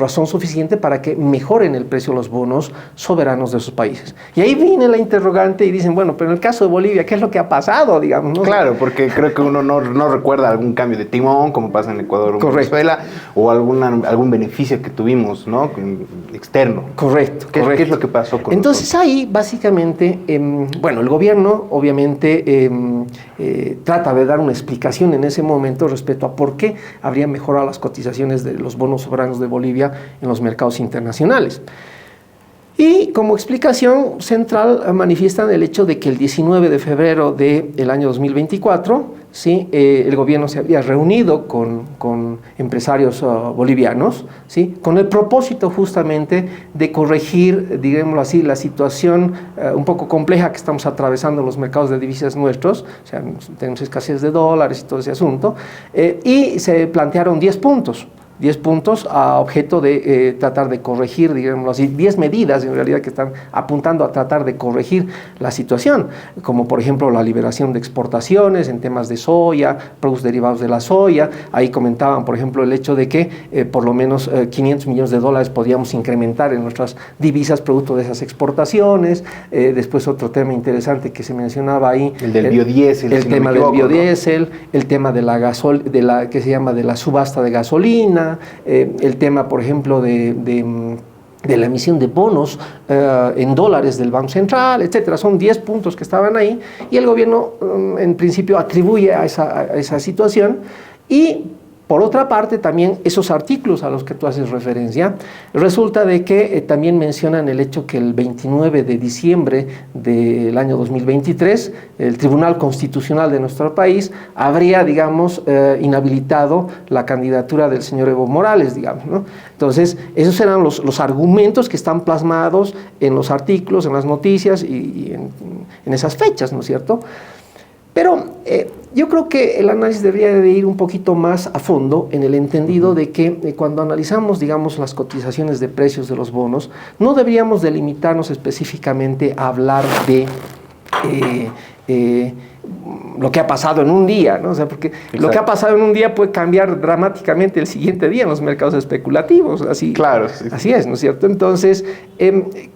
razón suficiente para que mejoren el precio de los bonos soberanos de sus países. Y ahí viene la interrogante y dicen, bueno, pero en el caso de Bolivia, ¿qué es lo que ha pasado, digamos, ¿no? Claro, porque creo que uno no recuerda algún cambio de timón, como pasa en Ecuador o en Venezuela, o algún beneficio que tuvimos, ¿no? Externo. Correcto. ¿Qué es lo que pasó con Entonces nosotros? Ahí, básicamente, bueno, el gobierno, obviamente, trata de dar una explicación en ese momento respecto a por qué habría mejorado las cotizaciones de los bonos soberanos de Bolivia en los mercados internacionales. Y como explicación central manifiestan el hecho de que el 19 de febrero del año 2024, ¿sí? El gobierno se había reunido con empresarios bolivianos, ¿sí? Con el propósito justamente de corregir, digámoslo así, la situación un poco compleja que estamos atravesando en los mercados de divisas nuestros, o sea, tenemos escasez de dólares y todo ese asunto, y se plantearon 10 puntos. 10 puntos a objeto de tratar de corregir, digámoslo así, 10 medidas en realidad que están apuntando a tratar de corregir la situación, como por ejemplo la liberación de exportaciones en temas de soya, productos derivados de la soya. Ahí comentaban, por ejemplo, el hecho de que por lo menos 500 millones de dólares podíamos incrementar en nuestras divisas producto de esas exportaciones. Después otro tema interesante que se mencionaba ahí, el del biodiesel, el tema del biodiesel, ¿no? El tema de la que se llama de la subasta de gasolina, el tema, por ejemplo, de la emisión de bonos en dólares del Banco Central, etcétera. Son 10 puntos que estaban ahí y el gobierno en principio atribuye a esa situación. Y por otra parte, también esos artículos a los que tú haces referencia, resulta de que también mencionan el hecho que el 29 de diciembre del año 2023, el Tribunal Constitucional de nuestro país habría, digamos, inhabilitado la candidatura del señor Evo Morales, digamos, ¿no? Entonces, esos eran los argumentos que están plasmados en los artículos, en las noticias y en esas fechas, ¿no es cierto? Pero yo creo que el análisis debería de ir un poquito más a fondo en el entendido de que cuando analizamos, digamos, las cotizaciones de precios de los bonos, no deberíamos delimitarnos específicamente a hablar de lo que ha pasado en un día, ¿no? O sea, porque exacto, lo que ha pasado en un día puede cambiar dramáticamente el siguiente día en los mercados especulativos, así, claro, sí, así es, ¿no es cierto? Entonces,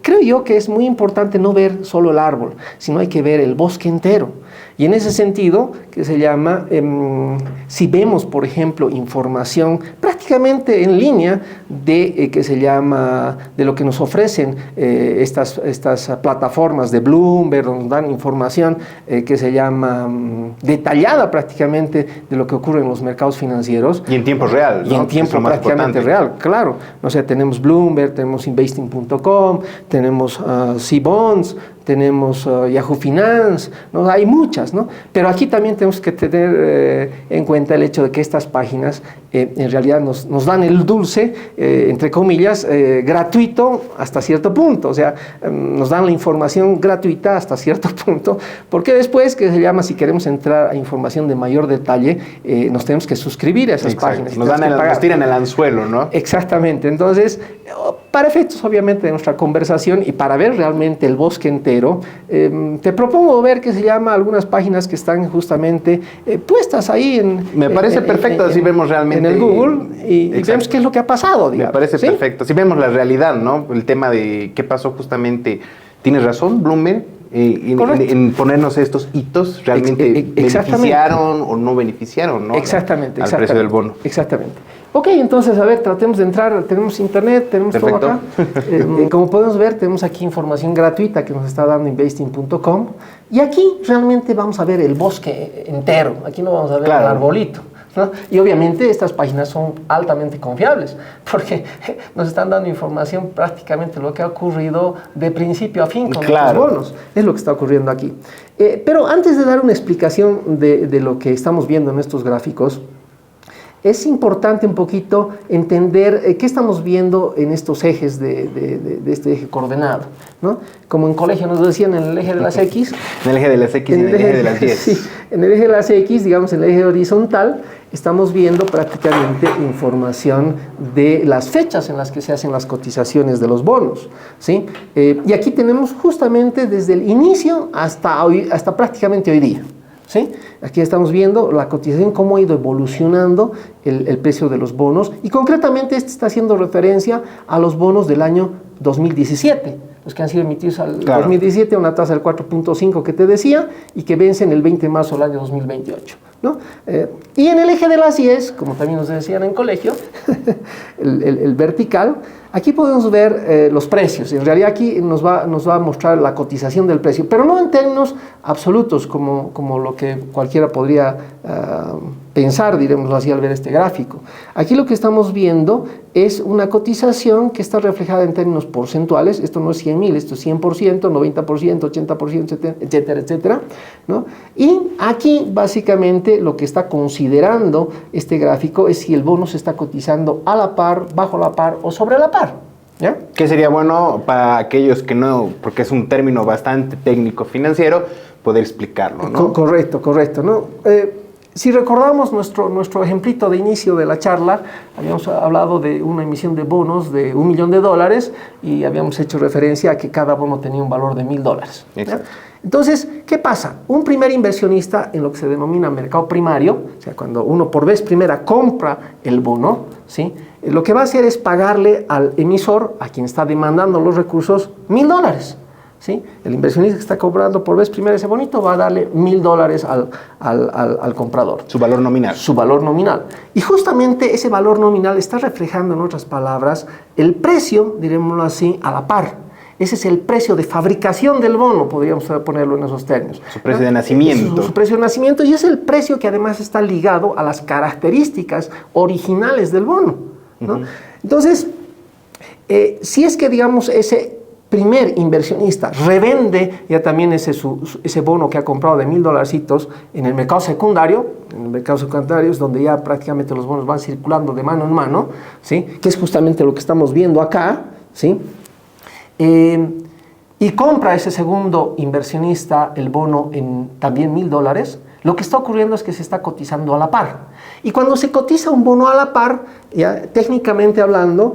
creo yo que es muy importante no ver solo el árbol, sino hay que ver el bosque entero. Y en ese sentido, que se llama, si vemos, por ejemplo, información prácticamente en línea de que se llama, de lo que nos ofrecen estas plataformas de Bloomberg, donde nos dan información que se llama detallada prácticamente de lo que ocurre en los mercados financieros. Y en tiempo real, ¿no? Y en tiempo prácticamente real, claro. O sea, tenemos Bloomberg, tenemos investing.com, tenemos C-Bonds, tenemos Yahoo Finance, ¿no? Hay muchas, ¿no? Pero aquí también tenemos que tener en cuenta el hecho de que estas páginas en realidad nos dan el dulce, entre comillas, gratuito hasta cierto punto, o sea, nos dan la información gratuita hasta cierto punto, porque después, que se llama, si queremos entrar a información de mayor detalle, nos tenemos que suscribir a esas páginas. Nos tiran el anzuelo, ¿no? Exactamente, entonces, para efectos obviamente de nuestra conversación y para ver realmente el bosque entero, te propongo ver que se llama algunas páginas que están justamente puestas ahí en... Me parece perfecto, así vemos realmente... En el Google y vemos qué es lo que ha pasado, digamos. Me parece ¿sí? perfecto, así vemos la realidad, ¿no? El tema de qué pasó justamente, tienes razón, Bloomberg, en ponernos estos hitos, realmente beneficiaron o no beneficiaron, ¿no? Exactamente. Al precio del bono. Exactamente. Ok, entonces, a ver, tratemos de entrar, tenemos internet, tenemos perfecto, todo acá. Como podemos ver, tenemos aquí información gratuita que nos está dando investing.com y aquí realmente vamos a ver el bosque entero, aquí no vamos a ver el arbolito, ¿no? Y obviamente estas páginas son altamente confiables porque nos están dando información prácticamente lo que ha ocurrido de principio a fin con los bonos, es lo que está ocurriendo aquí. Pero antes de dar una explicación de lo que estamos viendo en estos gráficos, es importante un poquito entender qué estamos viendo en estos ejes de este eje coordenado, ¿no? Como en colegio nos decían, en el eje de las X. En el eje de las X y en el eje de las Y. Sí, en el eje de las X, digamos en el eje horizontal, estamos viendo prácticamente información de las fechas en las que se hacen las cotizaciones de los bonos, ¿sí? Y aquí tenemos justamente desde el inicio hasta prácticamente hoy día. ¿Sí? Aquí estamos viendo la cotización, cómo ha ido evolucionando el precio de los bonos y concretamente este está haciendo referencia a los bonos del año 2017, los que han sido emitidos al 2017 a una tasa del 4.5 que te decía y que vencen el 20 de marzo del año 2028. ¿no? Y en el eje de las 10, como también nos decían en colegio, el vertical, aquí podemos ver los precios. En realidad aquí nos va a mostrar la cotización del precio, pero no en términos absolutos, como lo que cualquiera podría pensar, diremoslo así, al ver este gráfico. Aquí lo que estamos viendo es una cotización que está reflejada en términos porcentuales. Esto no es 100.000, esto es 100%, 90%, 80%, etcétera, etcétera, ¿no? Y aquí básicamente lo que está considerando este gráfico es si el bono se está cotizando a la par, bajo la par o sobre la par. ¿Ya? Que sería bueno para aquellos que no, porque es un término bastante técnico financiero, poder explicarlo, ¿no? Correcto, ¿no? Si recordamos nuestro ejemplito de inicio de la charla, habíamos hablado de una emisión de bonos de $1 millón y habíamos hecho referencia a que cada bono tenía un valor de $1.000. Exacto. Entonces, ¿qué pasa? Un primer inversionista en lo que se denomina mercado primario, o sea, cuando uno por vez primera compra el bono, ¿sí? Lo que va a hacer es pagarle al emisor, a quien está demandando los recursos, $1.000. ¿Sí? El inversionista que está cobrando por vez primera ese bonito va a darle $1.000 al comprador. Su valor nominal. Su valor nominal. Y justamente ese valor nominal está reflejando, en otras palabras, el precio, dirémoslo así, a la par. Ese es el precio de fabricación del bono, podríamos ponerlo en esos términos. Su precio de nacimiento. Su precio de nacimiento, y es el precio que además está ligado a las características originales del bono, ¿no? Entonces, si es que, digamos, ese primer inversionista revende ya también ese bono que ha comprado de $1.000 en el mercado secundario. En el mercado secundario es donde ya prácticamente los bonos van circulando de mano en mano, ¿sí? Que es justamente lo que estamos viendo acá, ¿sí? Y compra ese segundo inversionista el bono en también $1.000. Lo que está ocurriendo es que se está cotizando a la par. Y cuando se cotiza un bono a la par, ya técnicamente hablando,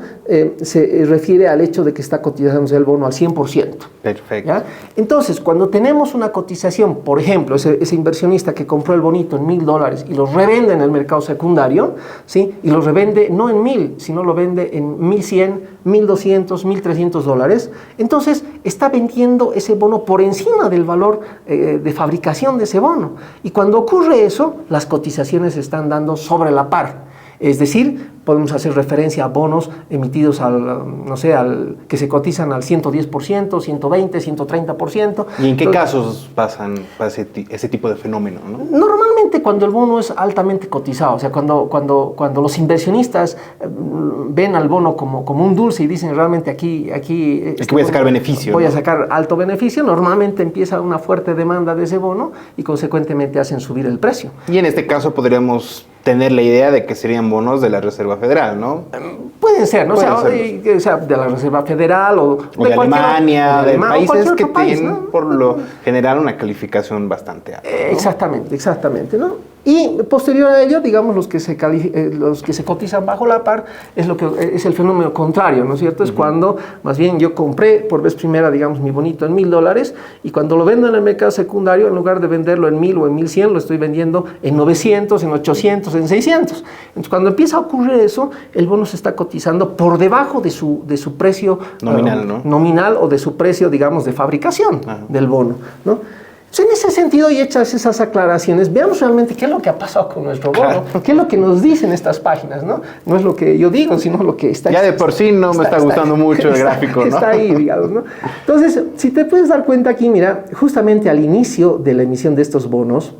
se refiere al hecho de que está cotizándose el bono al 100%. Perfecto. ¿Ya? Entonces, cuando tenemos una cotización, por ejemplo, ese inversionista que compró el bonito en $1.000 y lo revende en el mercado secundario, ¿sí? Y lo revende no en 1.000, sino lo vende en 1.100, 1.200, $1.300, entonces está vendiendo ese bono por encima del valor de fabricación de ese bono. Y cuando ocurre eso, las cotizaciones se están dando sobre la par. Es decir, podemos hacer referencia a bonos emitidos que se cotizan al 110%, 120%, 130%. ¿Y en qué casos pasa ese tipo de fenómeno, ¿no? Normalmente cuando el bono es altamente cotizado, o sea, cuando los inversionistas ven al bono como un dulce y dicen realmente aquí voy a sacar beneficio. Voy a sacar alto beneficio, normalmente empieza una fuerte demanda de ese bono y consecuentemente hacen subir el precio. Y en este caso podríamos tener la idea de que serían bonos de la Reserva Federal, ¿no? Pueden ser, ¿no? O sea, de la Reserva Federal o de Alemania, de países que tienen, ¿no? por lo general, una calificación bastante alta, ¿no? Exactamente, ¿no? Y posterior a ello, digamos, los que se cotizan bajo la par es el fenómeno contrario, ¿no es cierto? Es cuando, más bien, yo compré por vez primera, digamos, mi bonito en $1.000 y cuando lo vendo en el mercado secundario, en lugar de venderlo en 1.000 o en 1.100, lo estoy vendiendo en 900, en 800, en 600. Entonces, cuando empieza a ocurrir eso, el bono se está cotizando por debajo de su precio nominal, ¿no? Nominal o de su precio, digamos, de fabricación del bono, ¿no? En ese sentido, y hechas esas aclaraciones, veamos realmente qué es lo que ha pasado con nuestro bono, qué es lo que nos dicen estas páginas, ¿no? No es lo que yo digo, sino lo que está. Ya de por sí no me está gustando mucho el gráfico, ¿no? Está ahí, digamos, ¿no? Entonces, si te puedes dar cuenta aquí, mira, justamente al inicio de la emisión de estos bonos,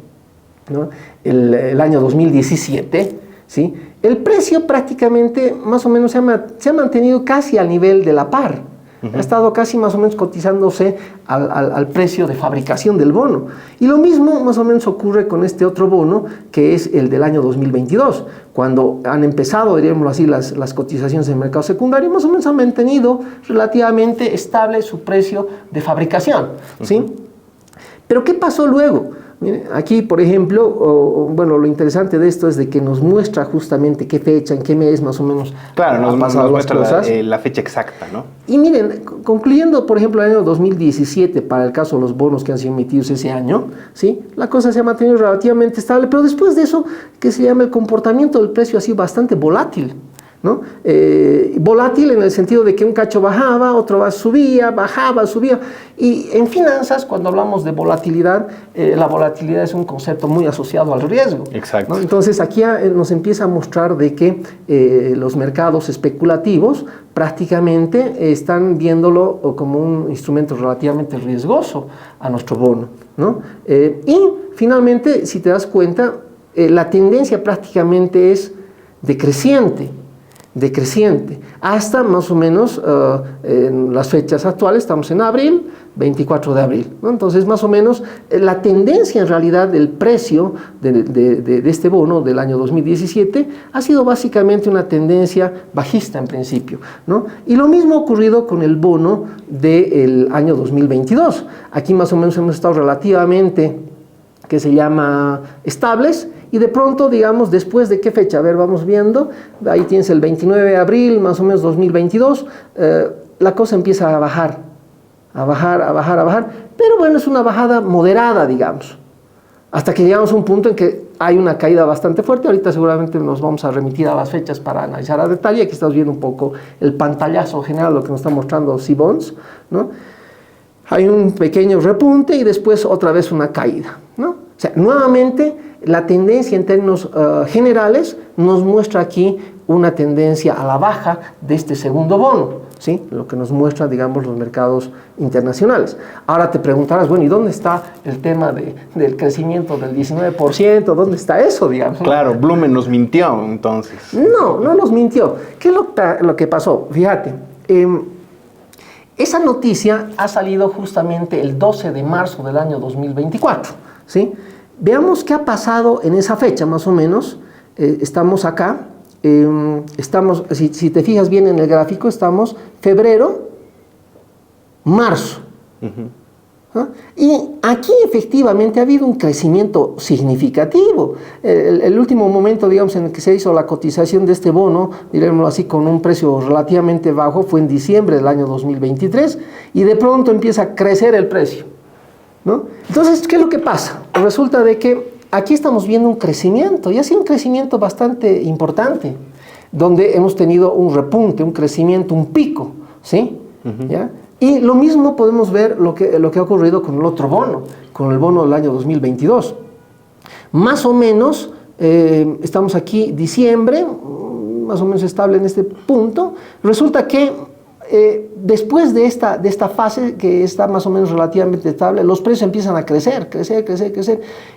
¿no? El año 2017, ¿sí? El precio prácticamente, más o menos, se ha mantenido casi al nivel de la par. Ha estado casi más o menos cotizándose al precio de fabricación del bono. Y lo mismo más o menos ocurre con este otro bono, que es el del año 2022, cuando han empezado, diríamos así, las cotizaciones en el mercado secundario, más o menos han mantenido relativamente estable su precio de fabricación, ¿sí? Pero ¿qué pasó luego? Miren, aquí, por ejemplo, lo interesante de esto es de que nos muestra justamente qué fecha, en qué mes más o menos nos muestra la fecha exacta, ¿no? Y miren, concluyendo, por ejemplo, el año 2017, para el caso de los bonos que han sido emitidos ese año, ¿sí? La cosa se ha mantenido relativamente estable, pero después de eso, que se llama el comportamiento del precio ha sido bastante volátil, ¿no? Volátil en el sentido de que un cacho bajaba, otro subía, bajaba, subía. Y en finanzas, cuando hablamos de volatilidad, la volatilidad es un concepto muy asociado al riesgo. Exacto. ¿No? Entonces aquí nos empieza a mostrar de que los mercados especulativos prácticamente están viéndolo como un instrumento relativamente riesgoso a nuestro bono, ¿no? Y finalmente, si te das cuenta, la tendencia prácticamente es decreciente, hasta más o menos en las fechas actuales, estamos en abril, 24 de abril, ¿no? Entonces más o menos la tendencia en realidad del precio de este bono del año 2017 ha sido básicamente una tendencia bajista en principio, ¿no? Y lo mismo ha ocurrido con el bono del año 2022. Aquí más o menos hemos estado relativamente, que se llama estables, y de pronto, digamos, después de qué fecha, a ver, vamos viendo, ahí tienes el 29 de abril, más o menos 2022, la cosa empieza a bajar, pero bueno, es una bajada moderada, digamos, hasta que llegamos a un punto en que hay una caída bastante fuerte. Ahorita seguramente nos vamos a remitir a las fechas para analizar a detalle. Aquí estamos viendo un poco el pantallazo general, lo que nos está mostrando C-Bonds, ¿no? Hay un pequeño repunte y después otra vez una caída, ¿no? O sea, nuevamente la tendencia en términos generales nos muestra aquí una tendencia a la baja de este segundo bono, ¿sí? Lo que nos muestra, digamos, los mercados internacionales. Ahora te preguntarás, bueno, ¿y dónde está el tema del crecimiento del 19%? ¿Dónde está eso, digamos? Claro, Blumen nos mintió entonces. No nos mintió. ¿Qué es lo que pasó? Fíjate, esa noticia ha salido justamente el 12 de marzo del año 2024, ¿sí? Veamos qué ha pasado en esa fecha, más o menos. Estamos acá, si te fijas bien en el gráfico, estamos febrero, marzo. ¿Ah? Y aquí efectivamente ha habido un crecimiento significativo. El último momento, digamos, en el que se hizo la cotización de este bono, dirémoslo así, con un precio relativamente bajo, fue en diciembre del año 2023, y de pronto empieza a crecer el precio, ¿no? Entonces, ¿qué es lo que pasa? Resulta de que aquí estamos viendo un crecimiento, y ha sido un crecimiento bastante importante, donde hemos tenido un repunte, un crecimiento, un pico, ¿sí? ¿Ya? Y lo mismo podemos ver lo que ha ocurrido con el otro bono, con el bono del año 2022. Más o menos, estamos aquí diciembre, más o menos estable en este punto. Resulta que después de esta fase, que está más o menos relativamente estable, los precios empiezan a crecer.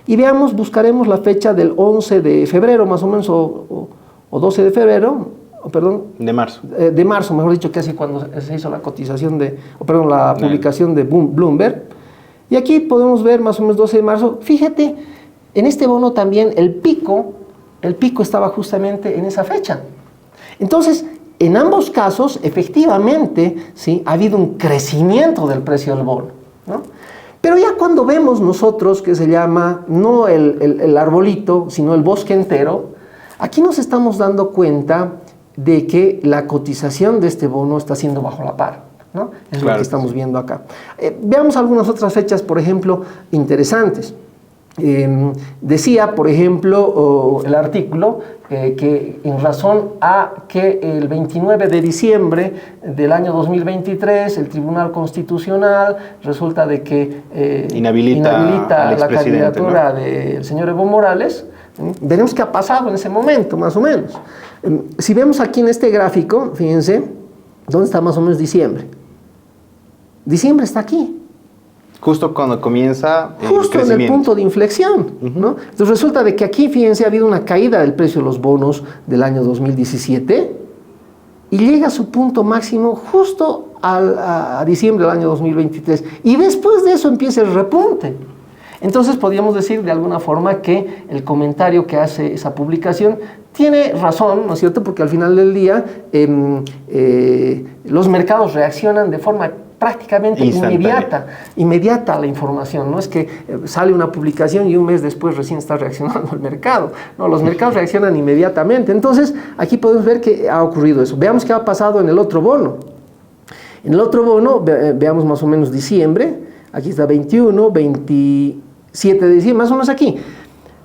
Y veamos, buscaremos la fecha del 11 de febrero, más o menos, o 12 de febrero, de marzo. De marzo, mejor dicho, casi cuando se hizo la cotización la publicación de Bloomberg. Y aquí podemos ver más o menos 12 de marzo. Fíjate, en este bono también el pico estaba justamente en esa fecha. Entonces, en ambos casos, efectivamente, ¿sí?, ha habido un crecimiento del precio del bono, ¿no? Pero ya cuando vemos nosotros, que se llama no el arbolito, sino el bosque entero, aquí nos estamos dando cuenta de que la cotización de este bono está siendo bajo la par, ¿no? Es lo que estamos viendo acá. Veamos algunas otras fechas, por ejemplo, interesantes. Decía, por ejemplo, el artículo que en razón a que el 29 de diciembre del año 2023 el Tribunal Constitucional resulta de que inhabilita la candidatura, ¿no?, del señor Evo Morales. Veremos qué ha pasado en ese momento, más o menos. Si vemos aquí en este gráfico, fíjense, ¿dónde está más o menos diciembre? Diciembre está aquí. Justo cuando comienza el justo crecimiento. En el punto de inflexión, ¿no? Entonces resulta de que aquí, fíjense, ha habido una caída del precio de los bonos del año 2017 y llega a su punto máximo justo a diciembre del año 2023. Y después de eso empieza el repunte. Entonces podríamos decir de alguna forma que el comentario que hace esa publicación tiene razón, ¿no es cierto? Porque al final del día los mercados reaccionan de forma prácticamente inmediata a la información. No es que sale una publicación y un mes después recién está reaccionando el mercado. No, los mercados reaccionan inmediatamente. Entonces aquí podemos ver que ha ocurrido eso. Veamos qué ha pasado en el otro bono. En el otro bono, veamos más o menos diciembre. Aquí está 21, 27 de diciembre, más o menos aquí.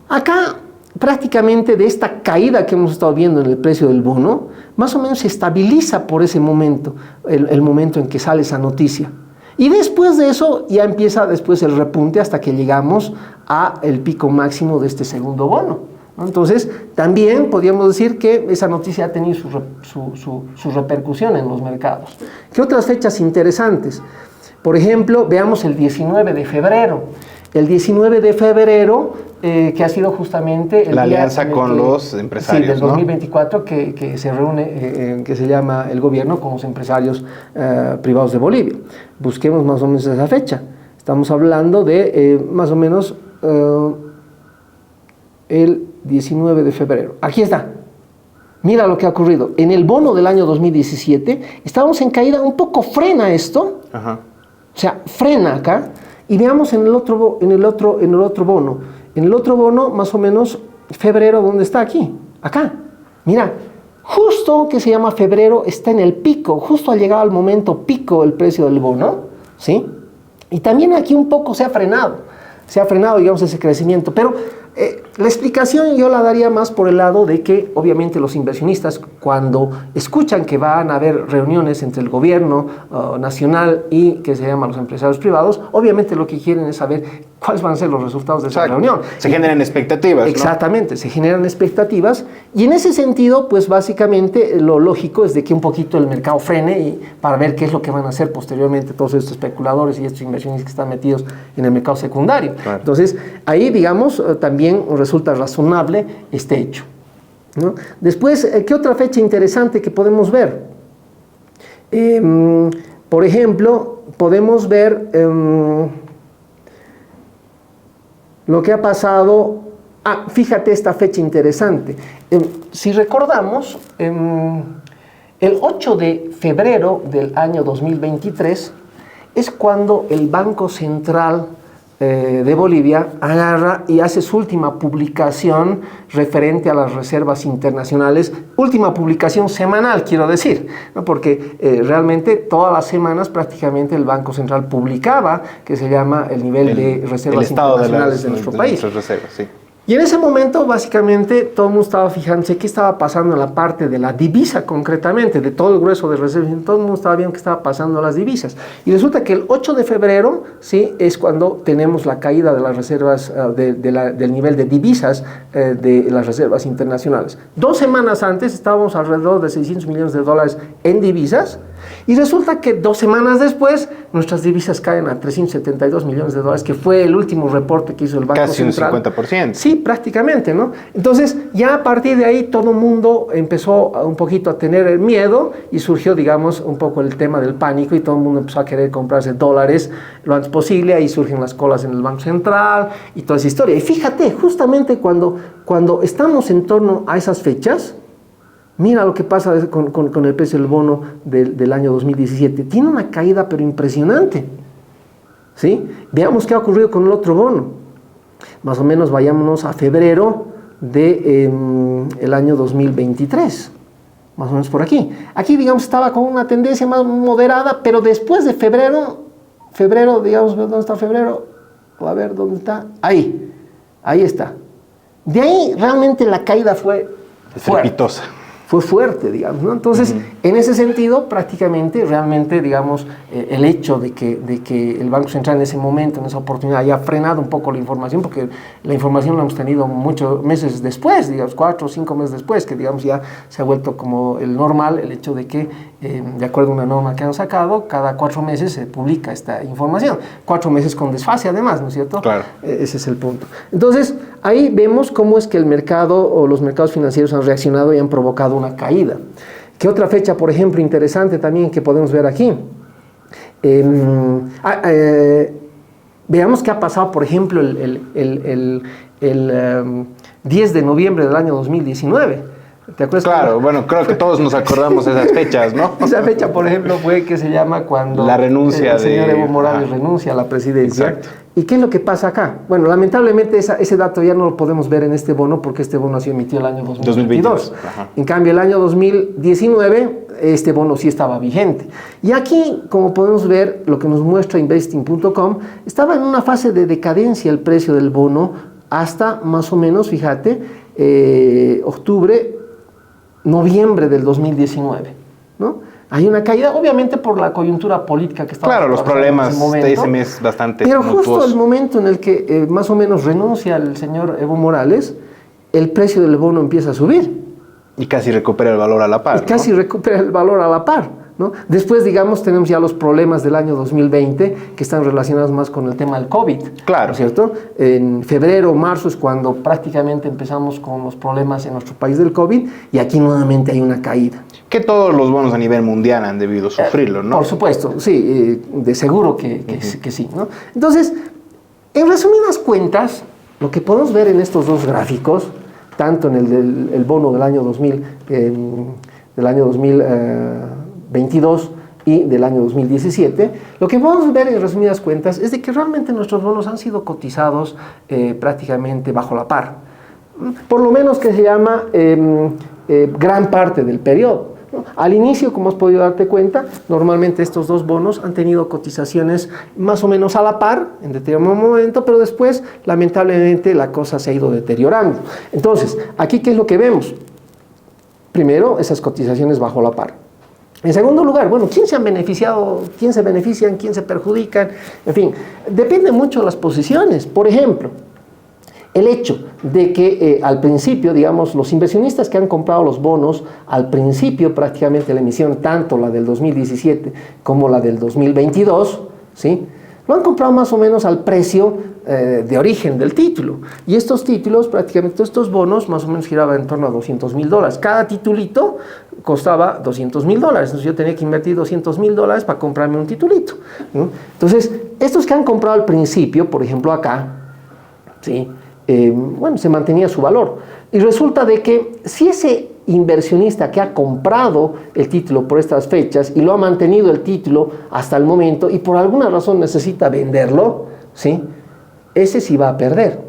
Acá prácticamente de esta caída que hemos estado viendo en el precio del bono, más o menos se estabiliza por ese momento, el momento en que sale esa noticia. Y después de eso ya empieza después el repunte hasta que llegamos al pico máximo de este segundo bono, ¿no? Entonces, también podríamos decir que esa noticia ha tenido su repercusión en los mercados. ¿Qué otras fechas interesantes? Por ejemplo, veamos el 19 de febrero. El 19 de febrero, que ha sido justamente la alianza con los empresarios, sí, del 2024, ¿no? que se reúne, que se llama el gobierno con los empresarios privados de Bolivia. Busquemos más o menos esa fecha. Estamos hablando de más o menos el 19 de febrero. Aquí está. Mira lo que ha ocurrido. En el bono del año 2017, estábamos en caída, un poco frena esto. Ajá. O sea, frena acá. Y veamos en el otro bono. En el otro bono, más o menos, febrero, ¿dónde está? Aquí. Acá. Mira, justo que se llama febrero, está en el pico. Justo ha llegado al momento pico el precio del bono. ¿Sí? Y también aquí un poco se ha frenado. Se ha frenado, digamos, ese crecimiento. Pero la explicación yo la daría más por el lado de que, obviamente, los inversionistas, cuando escuchan que van a haber reuniones entre el gobierno nacional y que se llaman los empresarios privados, obviamente lo que quieren es saber cuáles van a ser los resultados de esa reunión. Se generan expectativas, exactamente, ¿no? Se generan expectativas y en ese sentido, pues básicamente lo lógico es de que un poquito el mercado frene y para ver qué es lo que van a hacer posteriormente todos estos especuladores y estos inversionistas que están metidos en el mercado secundario. Claro. Entonces, ahí, digamos, también resulta razonable este hecho, ¿no? Después, ¿qué otra fecha interesante que podemos ver? Por ejemplo, podemos ver lo que ha pasado. Fíjate esta fecha interesante. Si recordamos, el 8 de febrero del año 2023 es cuando el Banco Central de Bolivia agarra y hace su última publicación referente a las reservas internacionales, última publicación semanal, quiero decir, ¿no? Porque realmente todas las semanas prácticamente el Banco Central publicaba, que se llama el nivel de reservas internacionales de nuestro país. Reservas, sí. Y en ese momento, básicamente, todo el mundo estaba fijándose qué estaba pasando en la parte de la divisa concretamente, de todo el grueso de reservas. Todo el mundo estaba viendo qué estaba pasando en las divisas. Y resulta que el 8 de febrero, ¿sí?, es cuando tenemos la caída de las reservas, del nivel de divisas de las reservas internacionales. 2 semanas antes estábamos alrededor de $600 millones en divisas. Y resulta que 2 semanas después, nuestras divisas caen a $372 millones, que fue el último reporte que hizo el Banco Central. Casi un 50%. Sí, prácticamente, ¿no? Entonces, ya a partir de ahí, todo el mundo empezó un poquito a tener miedo y surgió, digamos, un poco el tema del pánico y todo el mundo empezó a querer comprarse dólares lo antes posible. Ahí surgen las colas en el Banco Central y toda esa historia. Y fíjate, justamente cuando estamos en torno a esas fechas, mira lo que pasa con el precio del bono del año 2017. Tiene una caída pero impresionante, ¿sí? Veamos qué ha ocurrido con el otro bono. Más o menos vayámonos a febrero del año 2023. Más o menos por aquí. Aquí, digamos, estaba con una tendencia más moderada, pero después de febrero, digamos, ¿dónde está febrero? A ver, ¿dónde está? Ahí está. De ahí realmente la caída fue estrepitosa. Fue fuerte, digamos, ¿no? Entonces, en ese sentido, prácticamente, realmente, digamos, el hecho de que el Banco Central en ese momento, en esa oportunidad, haya frenado un poco la información, porque la información la hemos tenido muchos meses después, digamos, 4 o 5 meses después, que, digamos, ya se ha vuelto como el normal, el hecho de que, de acuerdo a una norma que han sacado, cada 4 meses se publica esta información. 4 meses con desfase, además, ¿no es cierto? Claro. Ese es el punto. Entonces, ahí vemos cómo es que el mercado o los mercados financieros han reaccionado y han provocado una caída. ¿Qué otra fecha, por ejemplo, interesante también que podemos ver aquí? Veamos qué ha pasado, por ejemplo, el 10 de noviembre del año 2019. ¿Te acuerdas? Claro, bueno, creo que todos nos acordamos de esas fechas, ¿no? Esa fecha, por ejemplo, fue que se llama cuando la renuncia el señor Evo Morales renuncia a la presidencia. Exacto. ¿Y qué es lo que pasa acá? Bueno, lamentablemente ese dato ya no lo podemos ver en este bono porque este bono ha sido emitido el año 2022. En cambio, el año 2019, este bono sí estaba vigente. Y aquí, como podemos ver, lo que nos muestra investing.com, estaba en una fase de decadencia el precio del bono hasta más o menos, fíjate, octubre, noviembre del 2019, ¿no? Hay una caída, obviamente por la coyuntura política que estaba. Claro, los problemas de ese mes bastante pero tumultuosos. justo el momento en el que más o menos renuncia el señor Evo Morales, el precio del bono empieza a subir. Y casi recupera el valor a la par. Y casi recupera el valor a la par, ¿no? Después, digamos, tenemos ya los problemas del año 2020 que están relacionados más con el tema del COVID. Claro. ¿No es cierto? En febrero, marzo es cuando prácticamente empezamos con los problemas en nuestro país del COVID y aquí nuevamente hay una caída. Que todos los bonos a nivel mundial han debido sufrirlo, ¿no? Por supuesto, sí, de seguro que sí, ¿no? Entonces, en resumidas cuentas, lo que podemos ver en estos dos gráficos, tanto en el bono del año 2022 y del año 2017, lo que podemos ver en resumidas cuentas es de que realmente nuestros bonos han sido cotizados prácticamente bajo la par, por lo menos que se llama gran parte del periodo. Al inicio, como has podido darte cuenta, normalmente estos dos bonos han tenido cotizaciones más o menos a la par en determinado momento, pero después, lamentablemente, la cosa se ha ido deteriorando. Entonces, aquí, ¿qué es lo que vemos? Primero, esas cotizaciones bajo la par. En segundo lugar, bueno, ¿quién se han beneficiado? ¿Quién se benefician? ¿Quién se perjudican? En fin, depende mucho de las posiciones. Por ejemplo, el hecho de que al principio, digamos, los inversionistas que han comprado los bonos, al principio prácticamente la emisión, tanto la del 2017 como la del 2022, ¿sí?, lo han comprado más o menos al precio de origen del título. Y estos títulos, prácticamente estos bonos, más o menos giraban en torno a $200,000. Cada titulito costaba $200,000. Entonces yo tenía que invertir $200,000 para comprarme un titulito, ¿no? Entonces, estos que han comprado al principio, por ejemplo acá, ¿sí?, bueno, se mantenía su valor. Y resulta de que si ese inversionista que ha comprado el título por estas fechas y lo ha mantenido el título hasta el momento y por alguna razón necesita venderlo, ¿sí?, ese sí va a perder,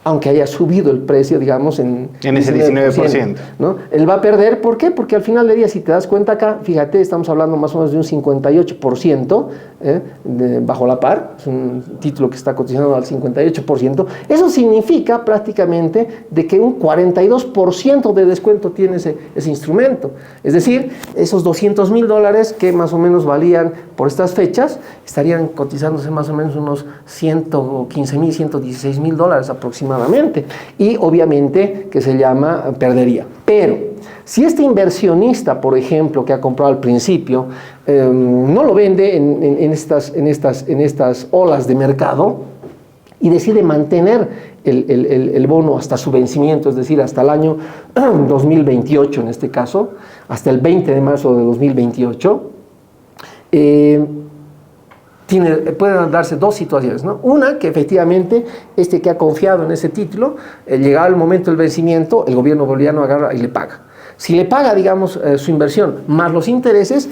aunque haya subido el precio, digamos, en ese 19%. ¿No? Él va a perder, ¿por qué? Porque al final del día, si te das cuenta acá, fíjate, estamos hablando más o menos de un 58% bajo la par, es un título que está cotizando al 58%. Eso significa prácticamente de que un 42% de descuento tiene ese instrumento. Es decir, esos $200,000 que más o menos valían por estas fechas, estarían cotizándose más o menos unos $115,000, $116,000 aproximadamente. Y obviamente que se llama perdería. Pero si este inversionista, por ejemplo, que ha comprado al principio, no lo vende en estas olas de mercado y decide mantener el bono hasta su vencimiento, es decir, hasta el año 2028 en este caso, hasta el 20 de marzo de 2028, pueden darse dos situaciones, ¿no? Una, que efectivamente este que ha confiado en ese título, llegado el momento del vencimiento, el gobierno boliviano agarra y le paga. Si le paga, digamos, su inversión más los intereses,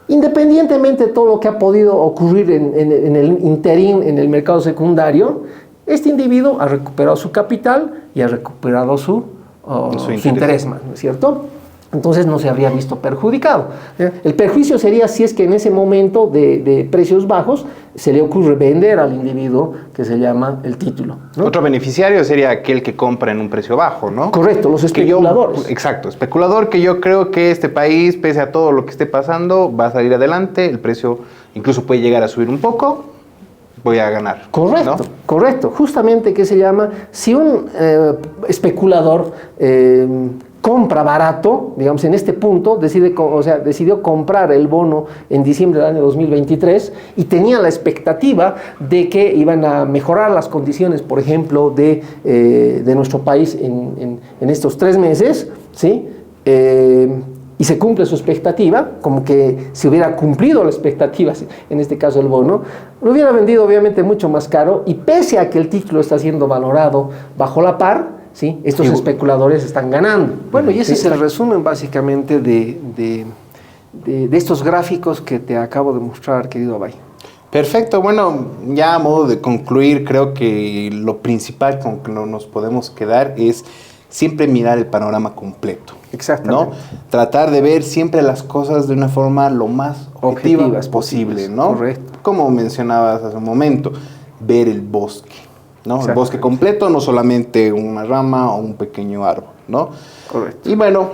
independientemente de todo lo que ha podido ocurrir en el interín, en el mercado secundario, este individuo ha recuperado su capital y ha recuperado su interés, ¿no es cierto? Entonces no se habría visto perjudicado. El perjuicio sería si es que en ese momento de precios bajos se le ocurre vender al individuo que se llama el título, ¿no? Otro beneficiario sería aquel que compra en un precio bajo, ¿no? Correcto, los especuladores. Exacto, especulador, que yo creo que este país, pese a todo lo que esté pasando, va a salir adelante, el precio incluso puede llegar a subir un poco, voy a ganar. Correcto, ¿no? Correcto. Justamente que se llama, si un especulador compra barato, digamos, en este punto, decidió comprar el bono en diciembre del año 2023 y tenía la expectativa de que iban a mejorar las condiciones, por ejemplo, de nuestro país en estos 3 meses, ¿sí? Y se cumple su expectativa, como que se hubiera cumplido la expectativa, en este caso el bono, lo hubiera vendido obviamente mucho más caro y pese a que el título está siendo valorado bajo la par, ¿sí?, estos especuladores están ganando. Bueno, y ese es el resumen básicamente de estos gráficos que te acabo de mostrar, querido Abay. Perfecto, bueno, ya a modo de concluir, creo que lo principal con que no nos podemos quedar es siempre mirar el panorama completo. Exactamente. ¿No? Tratar de ver siempre las cosas de una forma lo más objetiva posible, ¿no? Correcto. Como mencionabas hace un momento, ver el bosque, ¿no? El bosque completo, no solamente una rama o un pequeño árbol, ¿no? Correcto. Y bueno,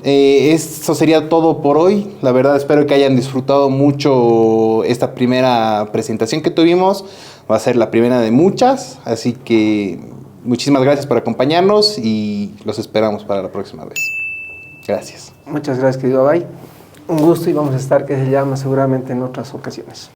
eso sería todo por hoy. La verdad espero que hayan disfrutado mucho esta primera presentación que tuvimos. Va a ser la primera de muchas, así que muchísimas gracias por acompañarnos y los esperamos para la próxima vez. Gracias. Muchas gracias, querido Abay. Un gusto y vamos a estar, que se llama, seguramente en otras ocasiones.